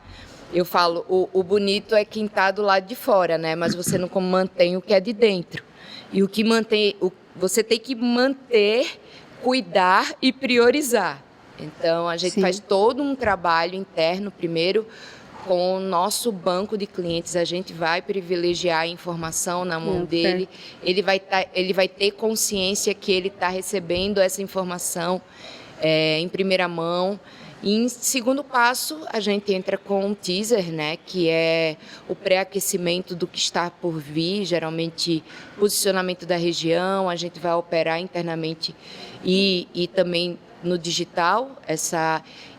Eu falo, o bonito é quem está do lado de fora, né? Mas você não mantém o que é de dentro. E o que mantém, você tem que manter, cuidar e priorizar. Então, a gente faz todo um trabalho interno primeiro com o nosso banco de clientes. A gente vai privilegiar a informação na mão dele. Ele vai ter consciência que ele está recebendo essa informação em primeira mão. E em segundo passo, a gente entra com um teaser, né, que é o pré-aquecimento do que está por vir, geralmente posicionamento da região. A gente vai operar internamente e também no digital,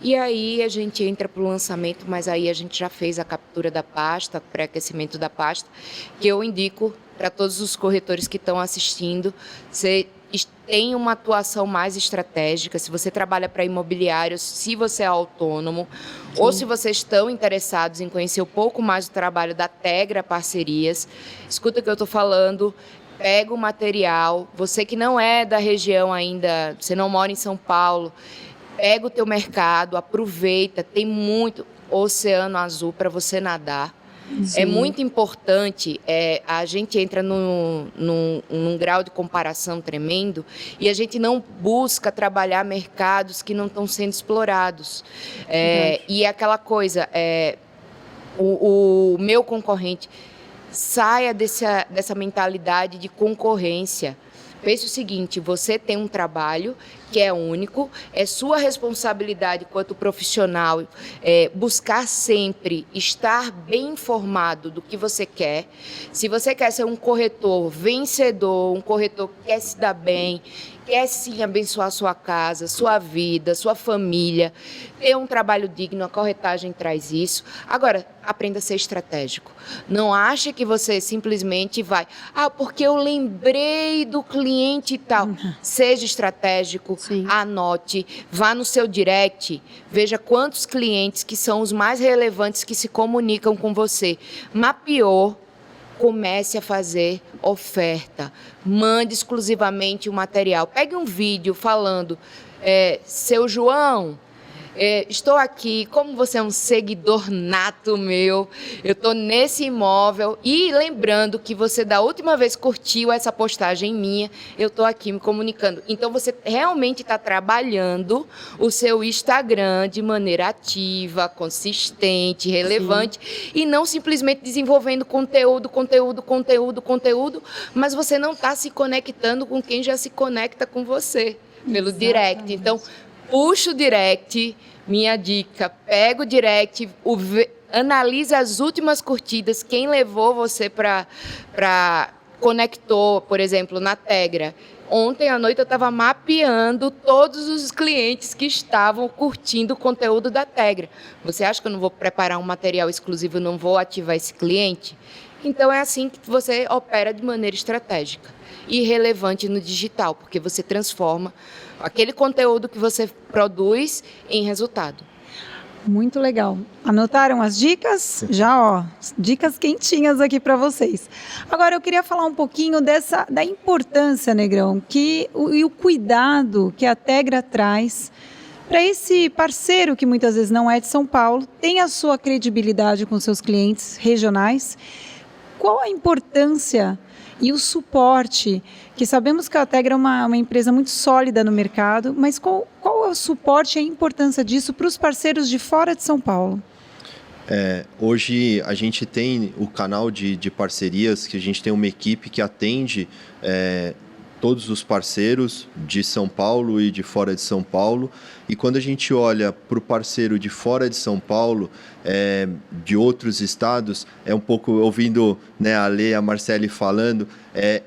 e aí a gente entra para o lançamento, mas aí a gente já fez a captura da pasta, pré-aquecimento da pasta, que eu indico para todos os corretores que estão assistindo. Você tem uma atuação mais estratégica, se você trabalha para imobiliários, se você é autônomo, sim, ou se vocês estão interessados em conhecer um pouco mais do trabalho da Tegra Parcerias, escuta o que eu estou falando. Pega o material, você que não é da região ainda, você não mora em São Paulo, pega o teu mercado, aproveita, tem muito oceano azul para você nadar. Sim. É muito importante, a gente entra num grau de comparação tremendo e a gente não busca trabalhar mercados que não estão sendo explorados. E aquela coisa, o meu concorrente... Saia dessa mentalidade de concorrência. Pense o seguinte, você tem um trabalho que é único, é sua responsabilidade quanto profissional buscar sempre estar bem informado do que você quer. Se você quer ser um corretor vencedor, um corretor que quer se dar bem, quer sim abençoar sua casa, sua vida, sua família, ter um trabalho digno, a corretagem traz isso. Agora, aprenda a ser estratégico. Não ache que você simplesmente vai, porque eu lembrei do cliente e tal. Seja estratégico, sim, anote, vá no seu direct, veja quantos clientes que são os mais relevantes que se comunicam com você. Mapeou, comece a fazer oferta, mande exclusivamente o material. Pegue um vídeo falando, seu João, estou aqui, como você é um seguidor nato meu, eu estou nesse imóvel e lembrando que você da última vez curtiu essa postagem minha, eu estou aqui me comunicando. Então você realmente está trabalhando o seu Instagram de maneira ativa, consistente, relevante, sim, e não simplesmente desenvolvendo conteúdo, mas você não está se conectando com quem já se conecta com você pelo direct. Então, puxa o direct, minha dica, pega o direct, analisa as últimas curtidas, quem levou você para conectou, por exemplo, na Tegra. Ontem à noite eu estava mapeando todos os clientes que estavam curtindo o conteúdo da Tegra. Você acha que eu não vou preparar um material exclusivo, não vou ativar esse cliente? Então é assim que você opera de maneira estratégica e relevante no digital, porque você transforma aquele conteúdo que você produz em resultado. Muito legal. Anotaram as dicas? Já, dicas quentinhas aqui para vocês. Agora eu queria falar um pouquinho da importância, Negrão, e o cuidado que a Tegra traz para esse parceiro que muitas vezes não é de São Paulo, tem a sua credibilidade com seus clientes regionais. Qual a importância e o suporte, que sabemos que a Tegra é uma empresa muito sólida no mercado, mas qual é o suporte e a importância disso para os parceiros de fora de São Paulo? Hoje a gente tem o canal de parcerias, que a gente tem uma equipe que atende todos os parceiros de São Paulo e de fora de São Paulo. E quando a gente olha para o parceiro de fora de São Paulo, de outros estados, um pouco ouvindo, né, a Lê, a Marcele falando, é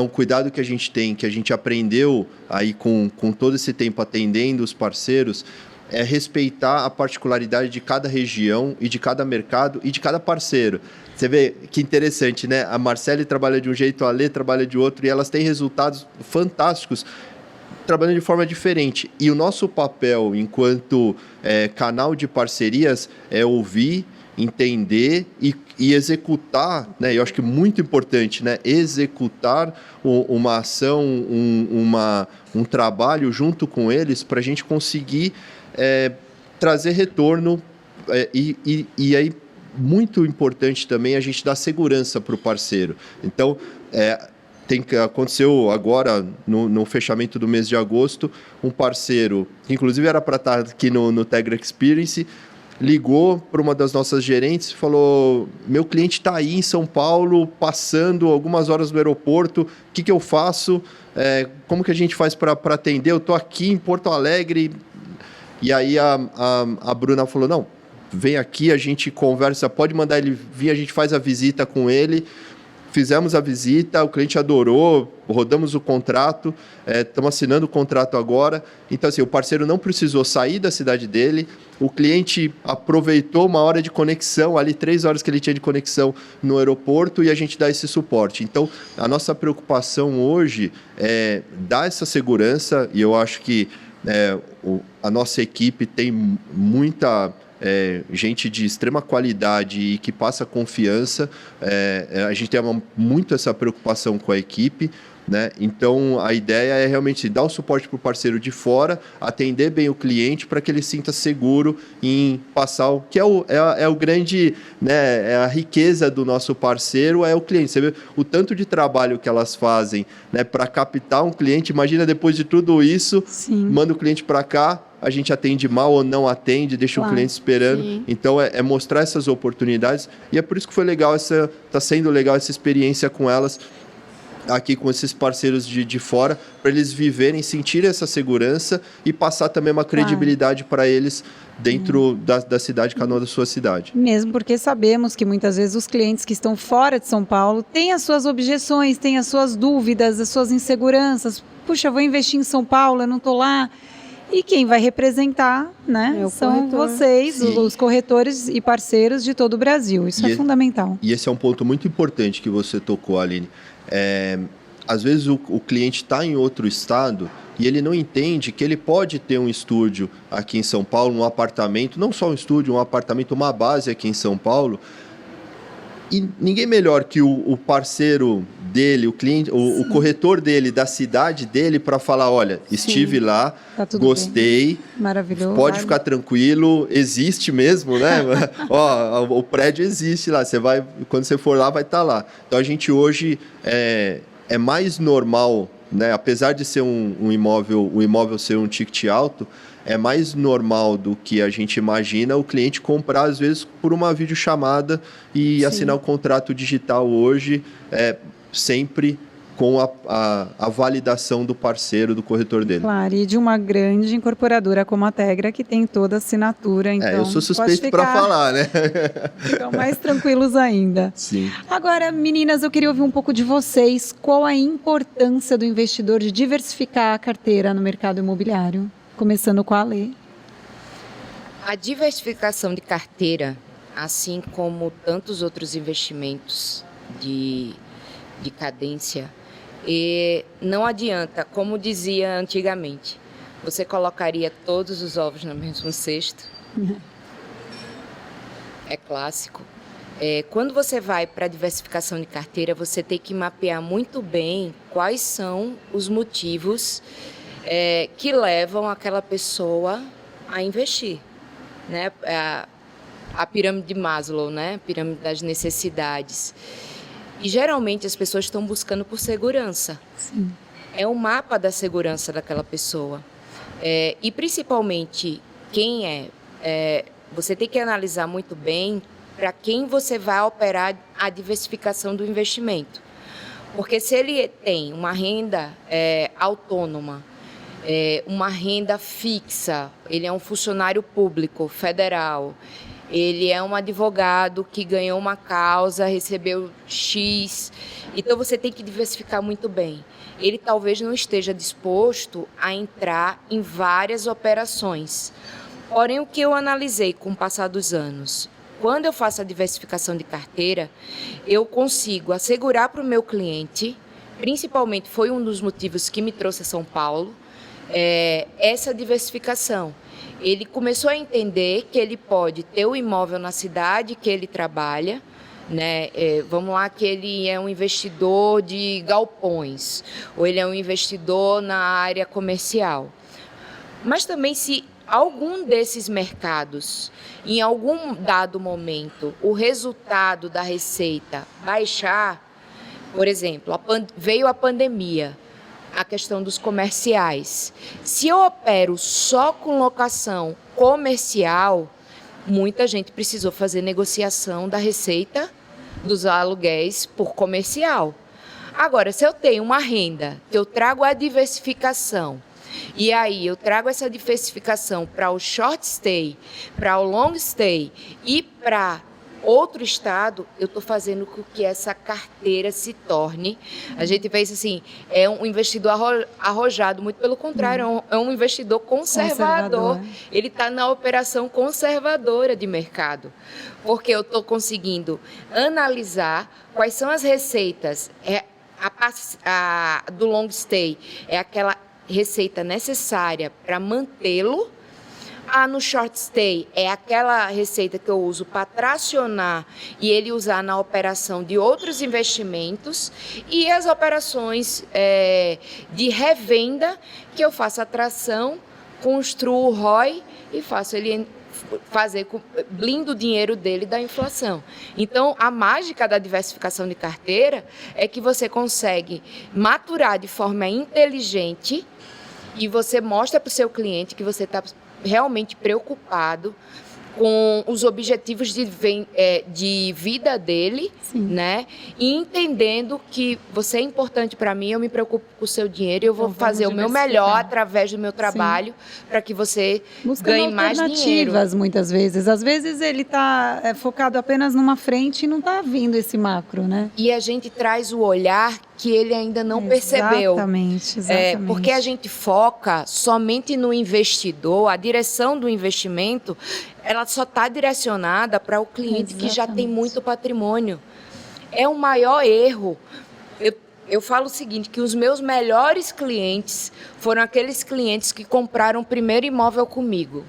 um cuidado que a gente tem, que a gente aprendeu aí com todo esse tempo atendendo os parceiros, é respeitar a particularidade de cada região e de cada mercado e de cada parceiro. Você vê que interessante, né? A Marcele trabalha de um jeito, a Lê trabalha de outro, e elas têm resultados fantásticos trabalhando de forma diferente. E o nosso papel enquanto canal de parcerias é ouvir, entender e executar, né? Eu acho que é muito importante, né? Executar uma ação, um trabalho junto com eles para a gente conseguir trazer retorno e aí muito importante também a gente dar segurança para o parceiro. Então, aconteceu agora, no fechamento do mês de agosto, um parceiro, que inclusive era para estar aqui no Tegra Experience, ligou para uma das nossas gerentes e falou: meu cliente está aí em São Paulo, passando algumas horas do aeroporto, o que eu faço? Como que a gente faz para atender? Eu estou aqui em Porto Alegre. E aí a Bruna falou: não, vem aqui, a gente conversa, pode mandar ele vir, a gente faz a visita com ele. fizemos a visita, o cliente adorou, rodamos o contrato, estamos assinando o contrato agora. Então, assim, o parceiro não precisou sair da cidade dele, o cliente aproveitou uma hora de conexão, ali 3 horas que ele tinha de conexão no aeroporto, e a gente dá esse suporte. Então, a nossa preocupação hoje é dar essa segurança, e eu acho que a nossa equipe tem muita... gente de extrema qualidade e que passa confiança. A gente tem muito essa preocupação com a equipe, né? Então, a ideia é realmente dar o suporte para o parceiro de fora, atender bem o cliente para que ele sinta seguro em passar o que é o grande, né? A riqueza do nosso parceiro é o cliente. Você vê o tanto de trabalho que elas fazem, né, para captar um cliente. Imagina, depois de tudo isso, Sim. manda o cliente para cá, a gente atende mal ou não atende, deixa o cliente esperando. Sim. Então, é mostrar essas oportunidades. E é por isso que foi legal está sendo legal essa experiência com elas, aqui com esses parceiros de fora, para eles viverem, sentirem essa segurança e passar também uma credibilidade para eles dentro da cidade, cada uma da sua cidade. Mesmo porque sabemos que muitas vezes os clientes que estão fora de São Paulo têm as suas objeções, têm as suas dúvidas, as suas inseguranças. Puxa, eu vou investir em São Paulo, eu não estou lá. E quem vai representar, né, são corretor. vocês, Sim. os corretores e parceiros de todo o Brasil. Isso é fundamental. E esse é um ponto muito importante que você tocou, Aline. Às vezes o cliente está em outro estado e ele não entende que ele pode ter um estúdio aqui em São Paulo, um apartamento, não só um estúdio, um apartamento, uma base aqui em São Paulo. E ninguém melhor que o parceiro dele, o cliente, o corretor dele, da cidade dele, para falar, olha, estive lá, Tá tudo gostei, bem. Maravilhoso. pode ficar tranquilo, existe mesmo, né? Ó, o prédio existe lá, quando você for lá, vai estar lá. Então, a gente hoje é mais normal, né? Apesar de ser um imóvel, o imóvel ser um ticket alto, é mais normal do que a gente imagina o cliente comprar, às vezes, por uma videochamada e assinar o contrato digital hoje, sempre com a validação do parceiro, do corretor dele. Claro, e de uma grande incorporadora como a Tegra, que tem toda a assinatura. Então, eu sou suspeito para falar, né? Ficam mais tranquilos ainda. Sim. Agora, meninas, eu queria ouvir um pouco de vocês. Qual a importância do investidor de diversificar a carteira no mercado imobiliário? Começando com a Alê. A diversificação de carteira, assim como tantos outros investimentos de cadência, não adianta, como dizia antigamente, você colocaria todos os ovos no mesmo cesto. É clássico. Quando você vai para a diversificação de carteira, você tem que mapear muito bem quais são os motivos que levam aquela pessoa a investir, né? A pirâmide de Maslow, né? A pirâmide das necessidades. E geralmente as pessoas estão buscando por segurança. Sim. É o mapa da segurança daquela pessoa. E principalmente você tem que analisar muito bem para quem você vai operar a diversificação do investimento. Porque se ele tem uma renda autônoma, uma renda fixa, ele é um funcionário público federal, ele é um advogado que ganhou uma causa, recebeu X, então você tem que diversificar muito bem. Ele talvez não esteja disposto a entrar em várias operações. Porém, o que eu analisei com o passar dos anos, quando eu faço a diversificação de carteira, eu consigo assegurar para o meu cliente, principalmente foi um dos motivos que me trouxe a São Paulo, essa diversificação. Ele começou a entender que ele pode ter o imóvel na cidade que ele trabalha, né? Vamos lá, que ele é um investidor de galpões, ou ele é um investidor na área comercial. Mas também, se algum desses mercados, em algum dado momento, o resultado da receita baixar, por exemplo, veio a pandemia, a questão dos comerciais. Se eu opero só com locação comercial, muita gente precisou fazer negociação da receita dos aluguéis por comercial. Agora, se eu tenho uma renda, que eu trago a diversificação, e aí eu trago essa diversificação para o short stay, para o long stay e para outro estado, eu estou fazendo com que essa carteira se torne. A gente vê isso assim, é um investidor arrojado, muito pelo contrário, é um investidor conservador. Ele está na operação conservadora de mercado, porque eu estou conseguindo analisar quais são as receitas. Do long stay é aquela receita necessária para mantê-lo. No short stay é aquela receita que eu uso para tracionar e ele usar na operação de outros investimentos, e as operações de revenda, que eu faço a tração, construo o ROI e faço ele blindo o dinheiro dele da inflação. Então, a mágica da diversificação de carteira é que você consegue maturar de forma inteligente e você mostra para o seu cliente que você está realmente preocupado com os objetivos de vida dele, né? E entendendo que você é importante para mim, eu me preocupo com o seu dinheiro, eu vou fazer o meu melhor através do meu trabalho para que você ganhe mais dinheiro. Muitas vezes. Às vezes ele está focado apenas numa frente e não está vindo esse macro, né? E a gente traz o olhar que ele ainda não percebeu. Exatamente. Porque a gente foca somente no investidor, a direção do investimento, ela só está direcionada para o cliente que já tem muito patrimônio. É o maior erro. Eu falo o seguinte, que os meus melhores clientes foram aqueles clientes que compraram o primeiro imóvel comigo.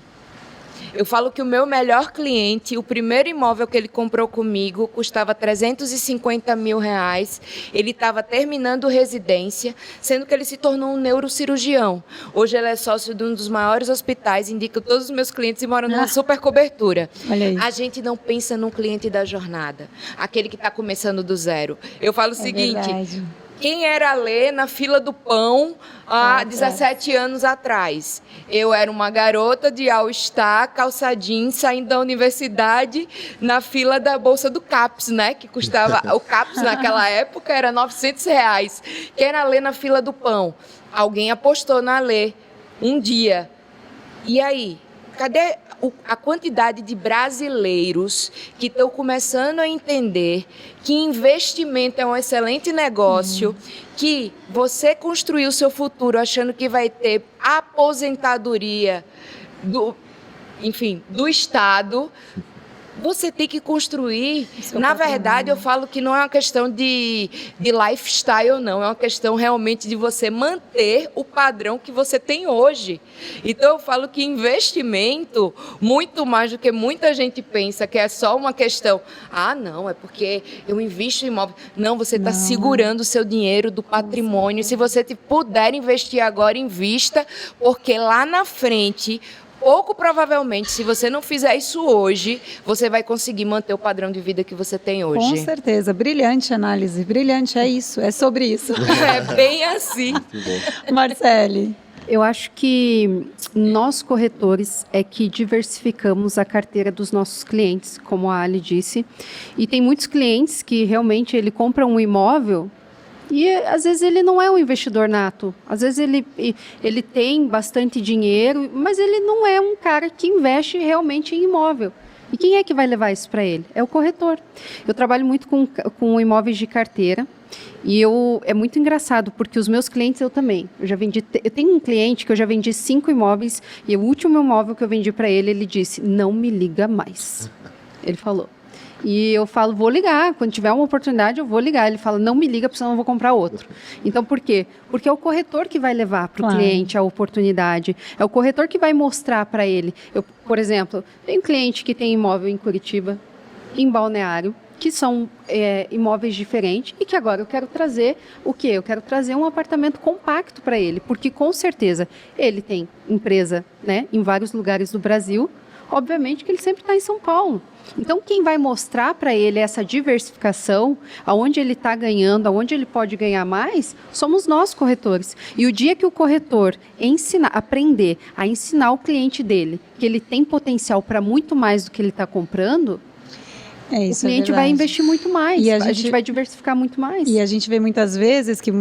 Eu falo que o meu melhor cliente, o primeiro imóvel que ele comprou comigo, custava R$350 mil. Ele estava terminando residência, sendo que ele se tornou um neurocirurgião. Hoje ele é sócio de um dos maiores hospitais, indico todos os meus clientes e mora numa super cobertura. Olha aí. A gente não pensa no cliente da jornada, aquele que está começando do zero. Eu falo o seguinte... Verdade. Quem era a Lê na fila do pão há 17 anos atrás? Eu era uma garota de All-Star, calça jeans, saindo da universidade na fila da bolsa do CAPS, né? Que custava... O CAPS naquela época era R$900. Quem era a Lê na fila do pão? Alguém apostou na Lê um dia. E aí? Cadê a quantidade de brasileiros que estão começando a entender que investimento é um excelente negócio, que você construiu o seu futuro achando que vai ter aposentadoria do Estado, você tem que construir. Na verdade, eu falo que não é uma questão de lifestyle, não. É uma questão realmente de você manter o padrão que você tem hoje. Então, eu falo que investimento, muito mais do que muita gente pensa, que é só uma questão, não, é porque eu invisto em imóvel. Não, você está segurando o seu dinheiro do patrimônio. Se você puder investir agora, invista, porque lá na frente... Pouco provavelmente, se você não fizer isso hoje, você vai conseguir manter o padrão de vida que você tem hoje. Com certeza. Brilhante análise. Brilhante, é isso. É sobre isso. É bem assim. Marcele. Eu acho que nós, corretores, é que diversificamos a carteira dos nossos clientes, como a Ali disse. E tem muitos clientes que realmente ele compra um imóvel... E, às vezes, ele não é um investidor nato. Às vezes, ele tem bastante dinheiro, mas ele não é um cara que investe realmente em imóvel. E quem é que vai levar isso para ele? É o corretor. Eu trabalho muito com imóveis de carteira. E é muito engraçado, porque os meus clientes, eu também. Eu tenho um cliente que eu já vendi 5 imóveis, e o último imóvel que eu vendi para ele, ele disse, não me liga mais. Ele falou. E eu falo, vou ligar, quando tiver uma oportunidade eu vou ligar. Ele fala, não me liga, porque senão eu vou comprar outro. Então, por quê? Porque é o corretor que vai levar para o cliente a oportunidade. É o corretor que vai mostrar para ele. Eu, por exemplo, tenho um cliente que tem imóvel em Curitiba, em Balneário, que são imóveis diferentes e que agora eu quero trazer o quê? Eu quero trazer um apartamento compacto para ele, porque com certeza ele tem empresa, né, em vários lugares do Brasil, obviamente que ele sempre está em São Paulo. Então, quem vai mostrar para ele essa diversificação, aonde ele está ganhando, aonde ele pode ganhar mais, somos nós, corretores. E o dia que o corretor aprender a ensinar o cliente dele que ele tem potencial para muito mais do que ele está comprando... o cliente vai investir muito mais, E a gente vai diversificar muito mais. E a gente vê muitas vezes que,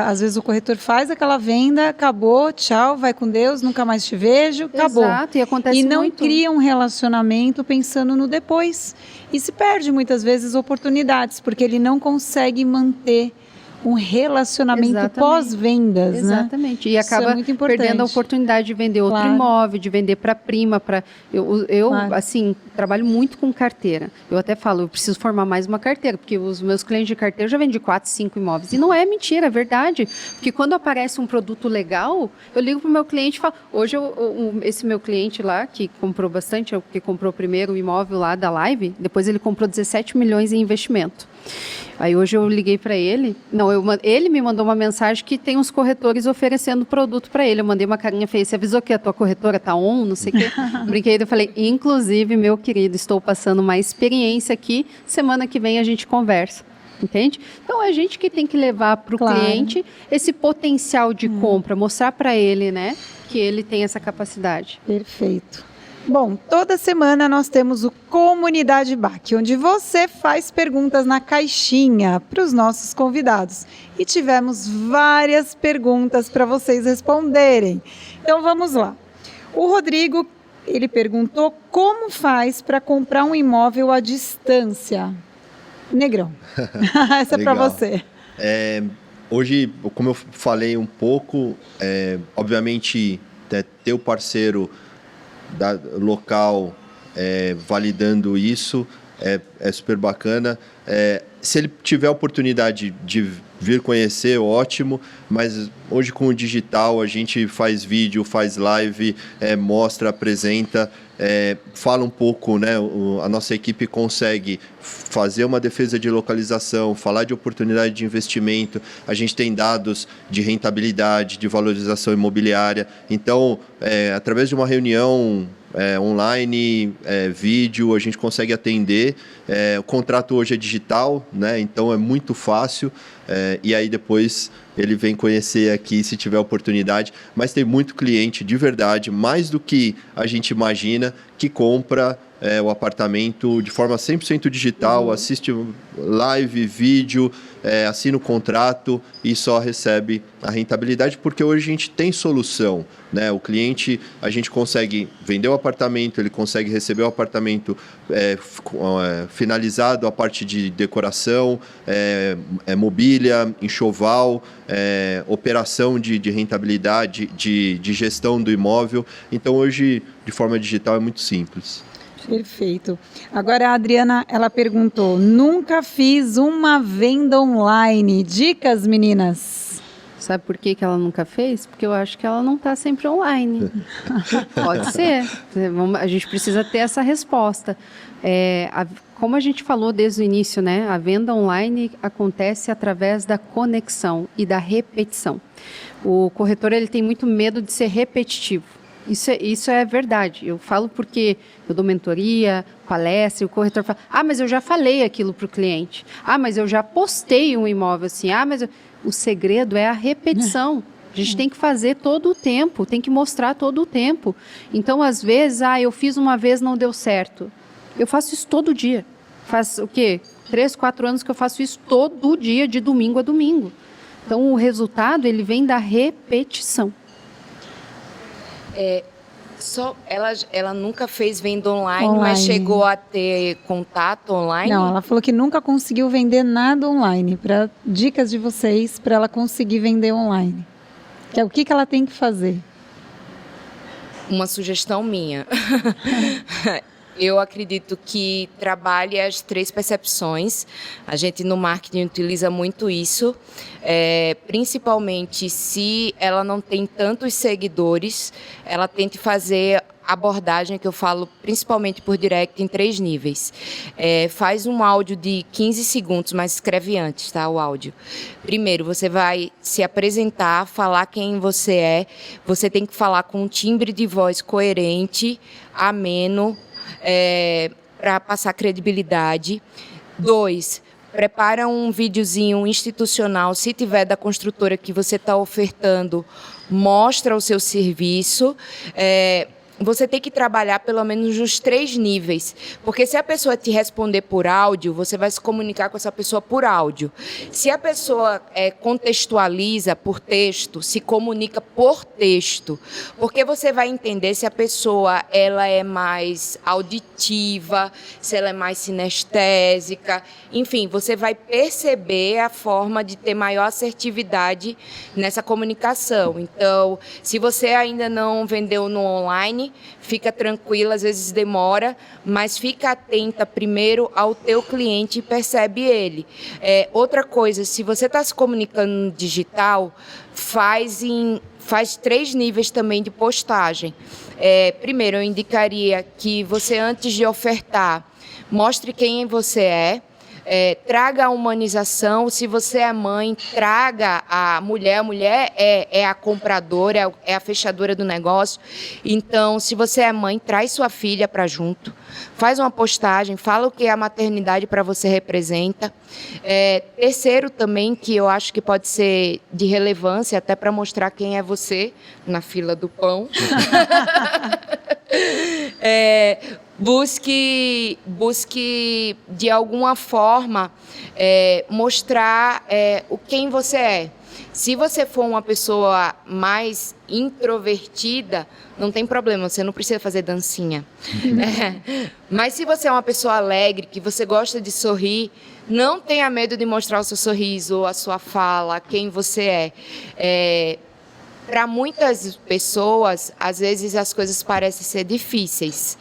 às vezes, o corretor faz aquela venda, acabou, tchau, vai com Deus, nunca mais te vejo, acabou. Exato, e acontece não muito. cria um relacionamento pensando no depois. E se perde, muitas vezes, oportunidades, porque ele não consegue manter um relacionamento pós-vendas, né? Exatamente. E acaba perdendo a oportunidade de vender outro imóvel, de vender para prima. Eu assim, trabalho muito com carteira. Eu até falo, eu preciso formar mais uma carteira, porque os meus clientes de carteira eu já vendi 4, 5 imóveis. E não é mentira, é verdade. Porque quando aparece um produto legal, eu ligo para o meu cliente e falo, hoje esse meu cliente lá, que comprou bastante, que comprou primeiro o imóvel lá da Live, depois ele comprou 17 milhões em investimento. Aí hoje eu liguei para ele, ele me mandou uma mensagem que tem uns corretores oferecendo produto para ele. Eu mandei uma carinha feia, você avisou que a tua corretora tá on, não sei o quê. Brinquei, eu falei, inclusive, meu querido, estou passando uma experiência aqui, semana que vem a gente conversa. Entende? Então, é a gente que tem que levar para o cliente esse potencial de compra, mostrar para ele, né, que ele tem essa capacidade. Perfeito. Bom, toda semana nós temos o Comunidade BAC, onde você faz perguntas na caixinha para os nossos convidados. E tivemos várias perguntas para vocês responderem. Então vamos lá. O Rodrigo, ele perguntou como faz para comprar um imóvel à distância. Negrão, essa é para você. Hoje, como eu falei um pouco, obviamente ter o parceiro local validando isso é super bacana. Se ele tiver a oportunidade de vir conhecer, ótimo, mas hoje com o digital a gente faz vídeo, faz live, mostra, apresenta, fala um pouco, né? A nossa equipe consegue fazer uma defesa de localização, falar de oportunidade de investimento, a gente tem dados de rentabilidade, de valorização imobiliária, então, através de uma reunião online, vídeo, a gente consegue atender. O contrato hoje é digital, né? Então é muito fácil, e aí depois ele vem conhecer aqui se tiver oportunidade, mas tem muito cliente de verdade, mais do que a gente imagina, que compra o apartamento de forma 100% digital, assiste live, vídeo, assina o contrato e só recebe a rentabilidade, porque hoje a gente tem solução, né? O cliente, a gente consegue vender o apartamento, ele consegue receber o apartamento finalizado, a parte de decoração, mobília, enxoval, operação de rentabilidade, de gestão do imóvel. Então hoje, de forma digital, é muito simples. Perfeito. Agora a Adriana, ela perguntou, nunca fiz uma venda online. Dicas, meninas? Sabe por que ela nunca fez? Porque eu acho que ela não está sempre online. Pode ser. A gente precisa ter essa resposta. Como a gente falou desde o início, né? A venda online acontece através da conexão e da repetição. O corretor ele tem muito medo de ser repetitivo. Isso é verdade. Eu falo porque eu dou mentoria, palestra, e o corretor fala, mas eu já falei aquilo para o cliente. Mas eu já postei um imóvel assim. O segredo é a repetição. A gente tem que fazer todo o tempo, tem que mostrar todo o tempo. Então, às vezes, eu fiz uma vez, não deu certo. Eu faço isso todo dia. Faz o quê? 3, 4 anos que eu faço isso todo dia, de domingo a domingo. Então, o resultado, ele vem da repetição. Ela nunca fez venda online, mas chegou a ter contato online? Não, ela falou que nunca conseguiu vender nada online. Para dicas de vocês, para ela conseguir vender online. O que ela tem que fazer? Uma sugestão minha. Eu acredito que trabalhe as 3 percepções. A gente no marketing utiliza muito isso, principalmente se ela não tem tantos seguidores, ela tente fazer abordagem que eu falo principalmente por direct em 3 níveis. Faz um áudio de 15 segundos, mas escreve antes, tá? O áudio. Primeiro, você vai se apresentar, falar quem você é. Você tem que falar com um timbre de voz coerente, ameno, para passar credibilidade. 2, prepara um videozinho institucional, se tiver da construtora que você está ofertando, mostra o seu serviço. você tem que trabalhar pelo menos nos 3 níveis. Porque se a pessoa te responder por áudio, você vai se comunicar com essa pessoa por áudio. Se a pessoa contextualiza por texto, se comunica por texto. Porque você vai entender se a pessoa ela é mais auditiva, se ela é mais sinestésica. Enfim, você vai perceber a forma de ter maior assertividade nessa comunicação. Então, se você ainda não vendeu no online, fica tranquila, às vezes demora, mas fica atenta primeiro ao teu cliente e percebe ele. Outra coisa, se você está se comunicando no digital, faz 3 níveis também de postagem. Primeiro, eu indicaria que você, antes de ofertar, mostre quem você é. Traga a humanização. Se você é mãe, traga a mulher. A mulher é a compradora, é a fechadora do negócio. Então, se você é mãe, traz sua filha para junto. Faz uma postagem, fala o que a maternidade para você representa. Terceiro também, que eu acho que pode ser de relevância, até para mostrar quem é você na fila do pão. Busque de alguma forma mostrar quem você é. Se você for uma pessoa mais introvertida, não tem problema, você não precisa fazer dancinha. Mas se você é uma pessoa alegre, que você gosta de sorrir, não tenha medo de mostrar o seu sorriso, a sua fala, quem você é. Para muitas pessoas, às vezes as coisas parecem ser difíceis.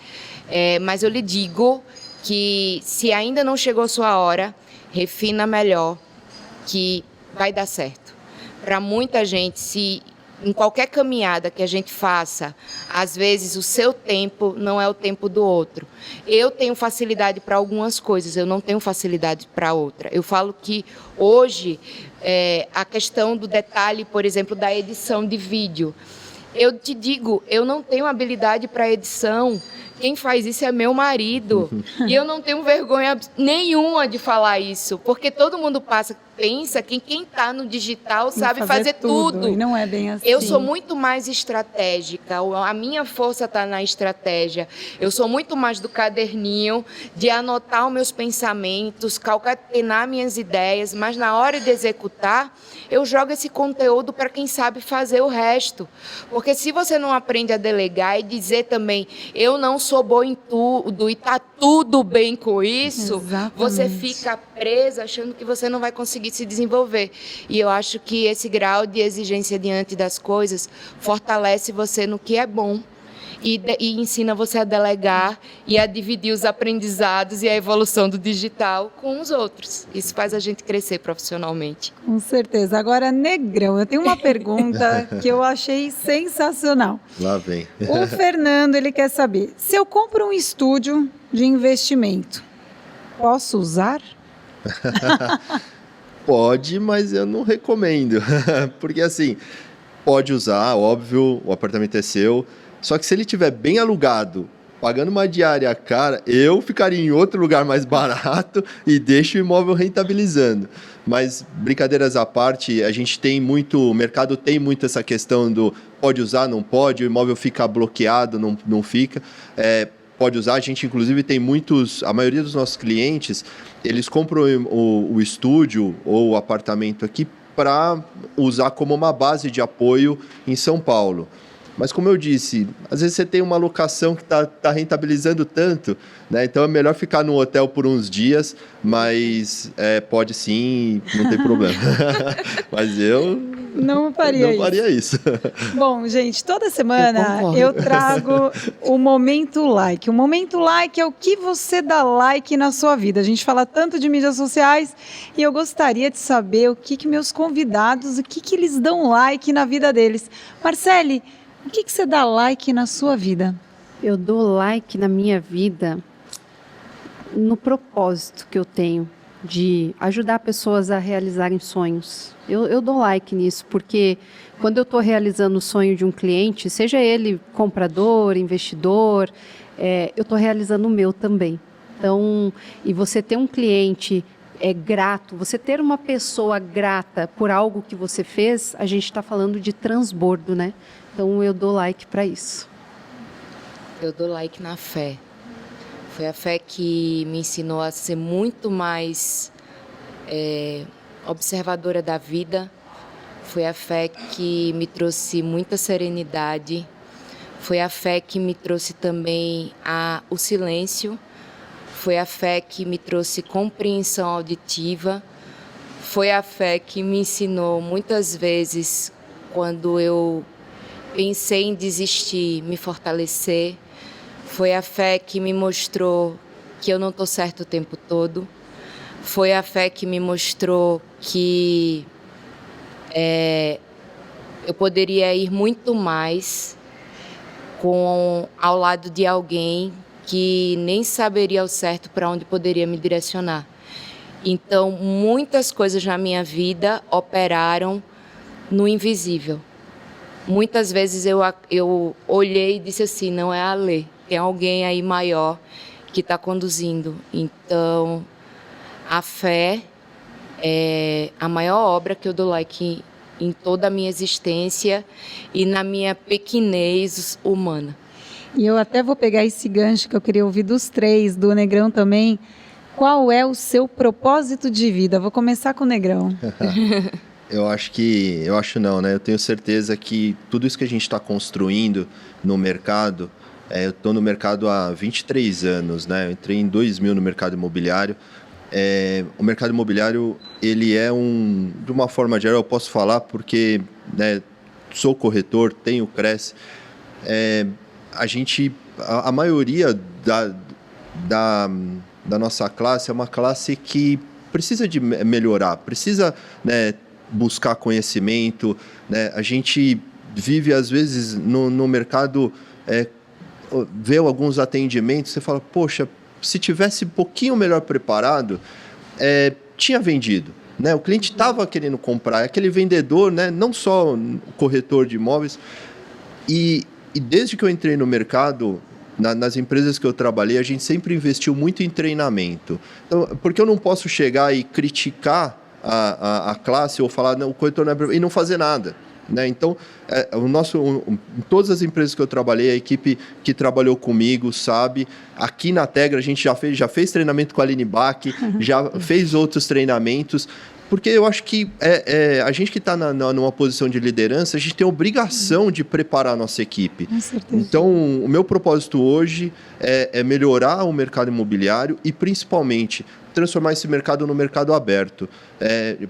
Mas eu lhe digo que se ainda não chegou a sua hora, refina melhor, que vai dar certo. Para muita gente, se em qualquer caminhada que a gente faça, às vezes o seu tempo não é o tempo do outro. Eu tenho facilidade para algumas coisas, eu não tenho facilidade para outra. Eu falo que hoje, a questão do detalhe, por exemplo, da edição de vídeo, eu te digo, eu não tenho habilidade para edição. Quem faz isso é meu marido. E eu não tenho vergonha nenhuma de falar isso, porque todo mundo pensa que quem está no digital sabe fazer tudo. E não é bem assim. Eu sou muito mais estratégica, a minha força está na estratégia. Eu sou muito mais do caderninho, de anotar os meus pensamentos, concatenar minhas ideias, mas na hora de executar, eu jogo esse conteúdo para quem sabe fazer o resto. Porque se você não aprende a delegar e dizer também, eu não sou boa em tudo e está tudo bem com isso, exatamente, você fica presa achando que você não vai conseguir se desenvolver. E eu acho que esse grau de exigência diante das coisas fortalece você no que é bom e ensina você a delegar e a dividir os aprendizados e a evolução do digital com os outros. Isso faz a gente crescer profissionalmente. Com certeza. Agora, Negrão, eu tenho uma pergunta que eu achei sensacional. Lá vem. O Fernando, ele quer saber, se eu compro um estúdio de investimento, posso usar? Pode, mas eu não recomendo. Porque assim, pode usar, óbvio, o apartamento é seu. Só que se ele estiver bem alugado, pagando uma diária cara, eu ficaria em outro lugar mais barato e deixo o imóvel rentabilizando. Mas, brincadeiras à parte, a gente tem muito, o mercado tem muito essa questão do pode usar, não pode, o imóvel fica bloqueado, não fica. Pode usar, a gente inclusive tem a maioria dos nossos clientes, eles compram o estúdio ou o apartamento aqui para usar como uma base de apoio em São Paulo. Mas como eu disse, às vezes você tem uma locação que está rentabilizando tanto, né? Então é melhor ficar no hotel por uns dias, mas pode sim, não tem problema. Mas eu não faria isso. Bom, gente, toda semana eu trago o Momento Like. O Momento Like é o que você dá like na sua vida. A gente fala tanto de mídias sociais e eu gostaria de saber o que meus convidados, o que eles dão like na vida deles. Marcele, o que você dá like na sua vida? Eu dou like na minha vida no propósito que eu tenho de ajudar pessoas a realizarem sonhos. Eu dou like nisso, porque quando eu estou realizando o sonho de um cliente, seja ele comprador, investidor, eu estou realizando o meu também. Então, e você ter um cliente grato, você ter uma pessoa grata por algo que você fez, a gente está falando de transbordo, né? Então eu dou like para isso. Eu dou like na fé. Foi a fé que me ensinou a ser muito mais observadora da vida. Foi a fé que me trouxe muita serenidade. Foi a fé que me trouxe também o silêncio. Foi a fé que me trouxe compreensão auditiva. Foi a fé que me ensinou muitas vezes, quando eu pensei em desistir, me fortalecer. Foi a fé que me mostrou que eu não estou certo o tempo todo. Foi a fé que me mostrou que eu poderia ir muito mais ao lado de alguém que nem saberia ao certo para onde poderia me direcionar. Então, muitas coisas na minha vida operaram no invisível. Muitas vezes eu olhei e disse assim, não é a Lê, tem alguém aí maior que está conduzindo. Então, a fé é a maior obra que eu dou like em toda a minha existência e na minha pequenez humana. E eu até vou pegar esse gancho que eu queria ouvir dos três, do Negrão também. Qual é o seu propósito de vida? Vou começar com o Negrão. Eu acho não, né? Eu tenho certeza que tudo isso que a gente está construindo no mercado, eu estou no mercado há 23 anos, né? Eu entrei em 2000 no mercado imobiliário. O mercado imobiliário, ele de uma forma geral, eu posso falar porque, né, sou corretor, tenho Cresce. A maioria da nossa classe é uma classe que precisa de melhorar, precisa, né, buscar conhecimento, né? A gente vive, às vezes, no mercado, vê alguns atendimentos, você fala, poxa, se tivesse um pouquinho melhor preparado, tinha vendido, né? O cliente estava querendo comprar, aquele vendedor, né? Não só o corretor de imóveis. E desde que eu entrei no mercado, nas empresas que eu trabalhei, a gente sempre investiu muito em treinamento. Então, porque eu não posso chegar e criticar a classe ou falar, não, o corretor não é... e não fazer nada, né? Então, em todas as empresas que eu trabalhei, a equipe que trabalhou comigo sabe. Aqui na Tegra a gente já fez treinamento com a Aline Bach, já fez outros treinamentos, porque eu acho que a gente que está numa posição de liderança, a gente tem a obrigação de preparar a nossa equipe. Com certeza. Então, o meu propósito hoje é melhorar o mercado imobiliário e, principalmente, transformar esse mercado no mercado aberto.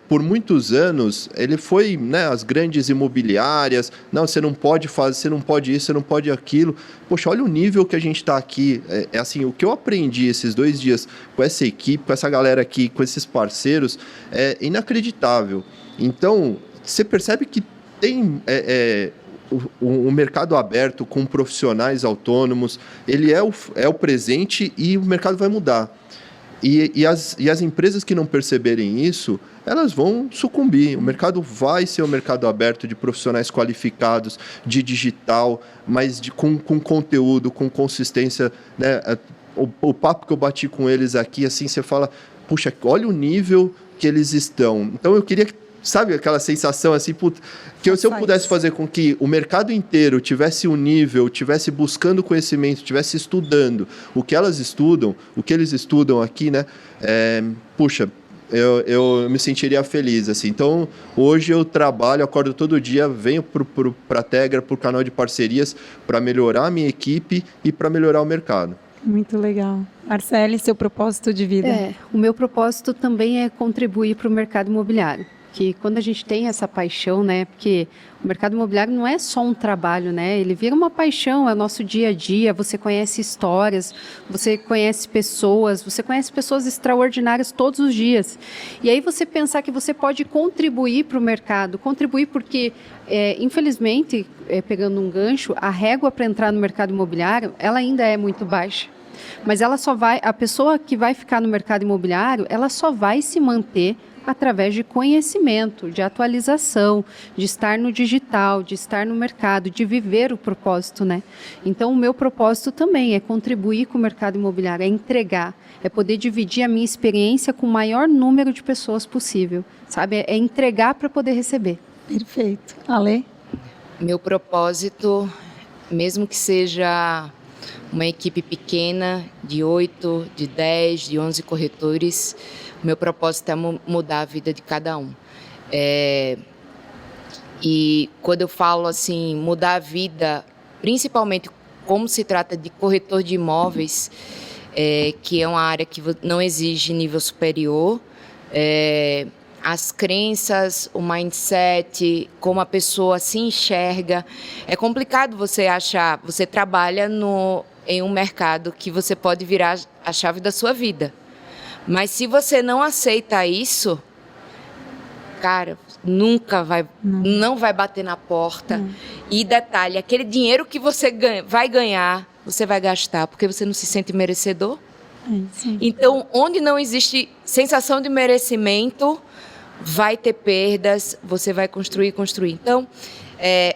Por muitos anos, ele foi, né, as grandes imobiliárias, não, você não pode fazer, você não pode isso, você não pode aquilo. Poxa, olha o nível que a gente está aqui. Assim, o que eu aprendi esses 2 dias com essa equipe, com essa galera aqui, com esses parceiros, é inacreditável. Então, você percebe que tem... O mercado aberto com profissionais autônomos, ele é o presente e o mercado vai mudar. E as empresas que não perceberem isso, elas vão sucumbir. O mercado vai ser um mercado aberto de profissionais qualificados, de digital, mas com conteúdo, com consistência, né? O papo que eu bati com eles aqui, assim, você fala, puxa, olha o nível que eles estão. Então eu queria, sabe, aquela sensação assim, se eu pudesse fazer com que o mercado inteiro tivesse um nível, tivesse buscando conhecimento, tivesse estudando o que eles estudam aqui, né? Puxa, eu me sentiria feliz, assim. Então, hoje eu acordo todo dia, venho para a Tegra, para o canal de parcerias, para melhorar a minha equipe e para melhorar o mercado. Muito legal. Marcele, seu propósito de vida? O meu propósito também é contribuir para o mercado imobiliário. Que quando a gente tem essa paixão, né, porque o mercado imobiliário não é só um trabalho, né, ele vira uma paixão, é o nosso dia a dia, você conhece histórias, você conhece pessoas extraordinárias todos os dias. E aí você pensar que você pode contribuir para o mercado, contribuir porque, infelizmente, pegando um gancho, a régua para entrar no mercado imobiliário, ela ainda é muito baixa. Mas a pessoa que vai ficar no mercado imobiliário, ela só vai se manter através de conhecimento, de atualização, de estar no digital, de estar no mercado, de viver o propósito, né? Então, o meu propósito também é contribuir com o mercado imobiliário, é entregar, é poder dividir a minha experiência com o maior número de pessoas possível, sabe? É entregar para poder receber. Perfeito. Ale? Meu propósito, mesmo que seja uma equipe pequena de 8, de 10, de 11 corretores. O meu propósito é mudar a vida de cada um. E quando eu falo assim, mudar a vida, principalmente como se trata de corretor de imóveis, que é uma área que não exige nível superior, as crenças, o mindset, como a pessoa se enxerga. É complicado você achar, você trabalha em um mercado que você pode virar a chave da sua vida. Mas se você não aceita isso, cara, não vai bater na porta. E detalhe, aquele dinheiro que você vai ganhar, você vai gastar, porque você não se sente merecedor. Então, onde não existe sensação de merecimento, vai ter perdas, você vai construir. Então,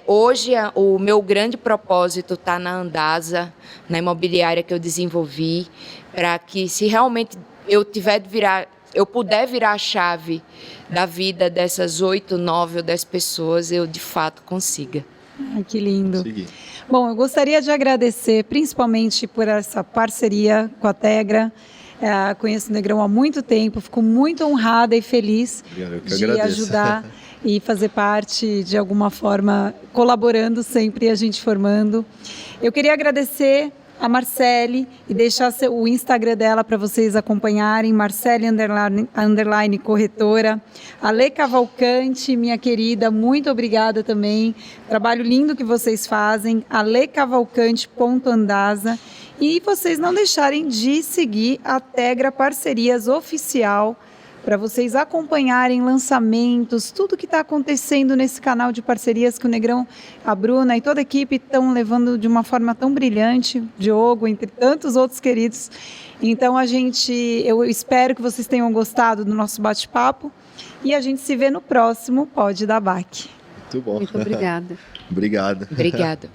hoje o meu grande propósito está na Andasa, na imobiliária que eu desenvolvi, para que se realmente eu puder virar a chave da vida dessas 8, 9 ou 10 pessoas, eu de fato consiga. Ai, que lindo. Consegui. Bom, eu gostaria de agradecer principalmente por essa parceria com a Tegra. Conheço o Negrão há muito tempo, fico muito honrada e feliz de ajudar e fazer parte, de alguma forma, colaborando sempre, a gente formando. Eu queria agradecer a Marcele e deixar o Instagram dela para vocês acompanharem, Marcele _ corretora. A Lê Cavalcante, minha querida, muito obrigada também. Trabalho lindo que vocês fazem, alecavalcante.andasa. E vocês não deixarem de seguir a Tegra Parcerias Oficial para vocês acompanharem lançamentos, tudo que está acontecendo nesse canal de parcerias que o Negrão, a Bruna e toda a equipe estão levando de uma forma tão brilhante, Diogo, entre tantos outros queridos. Então, eu espero que vocês tenham gostado do nosso bate-papo e a gente se vê no próximo Pod da BAC. Muito bom. Muito obrigada. Obrigado. Obrigada.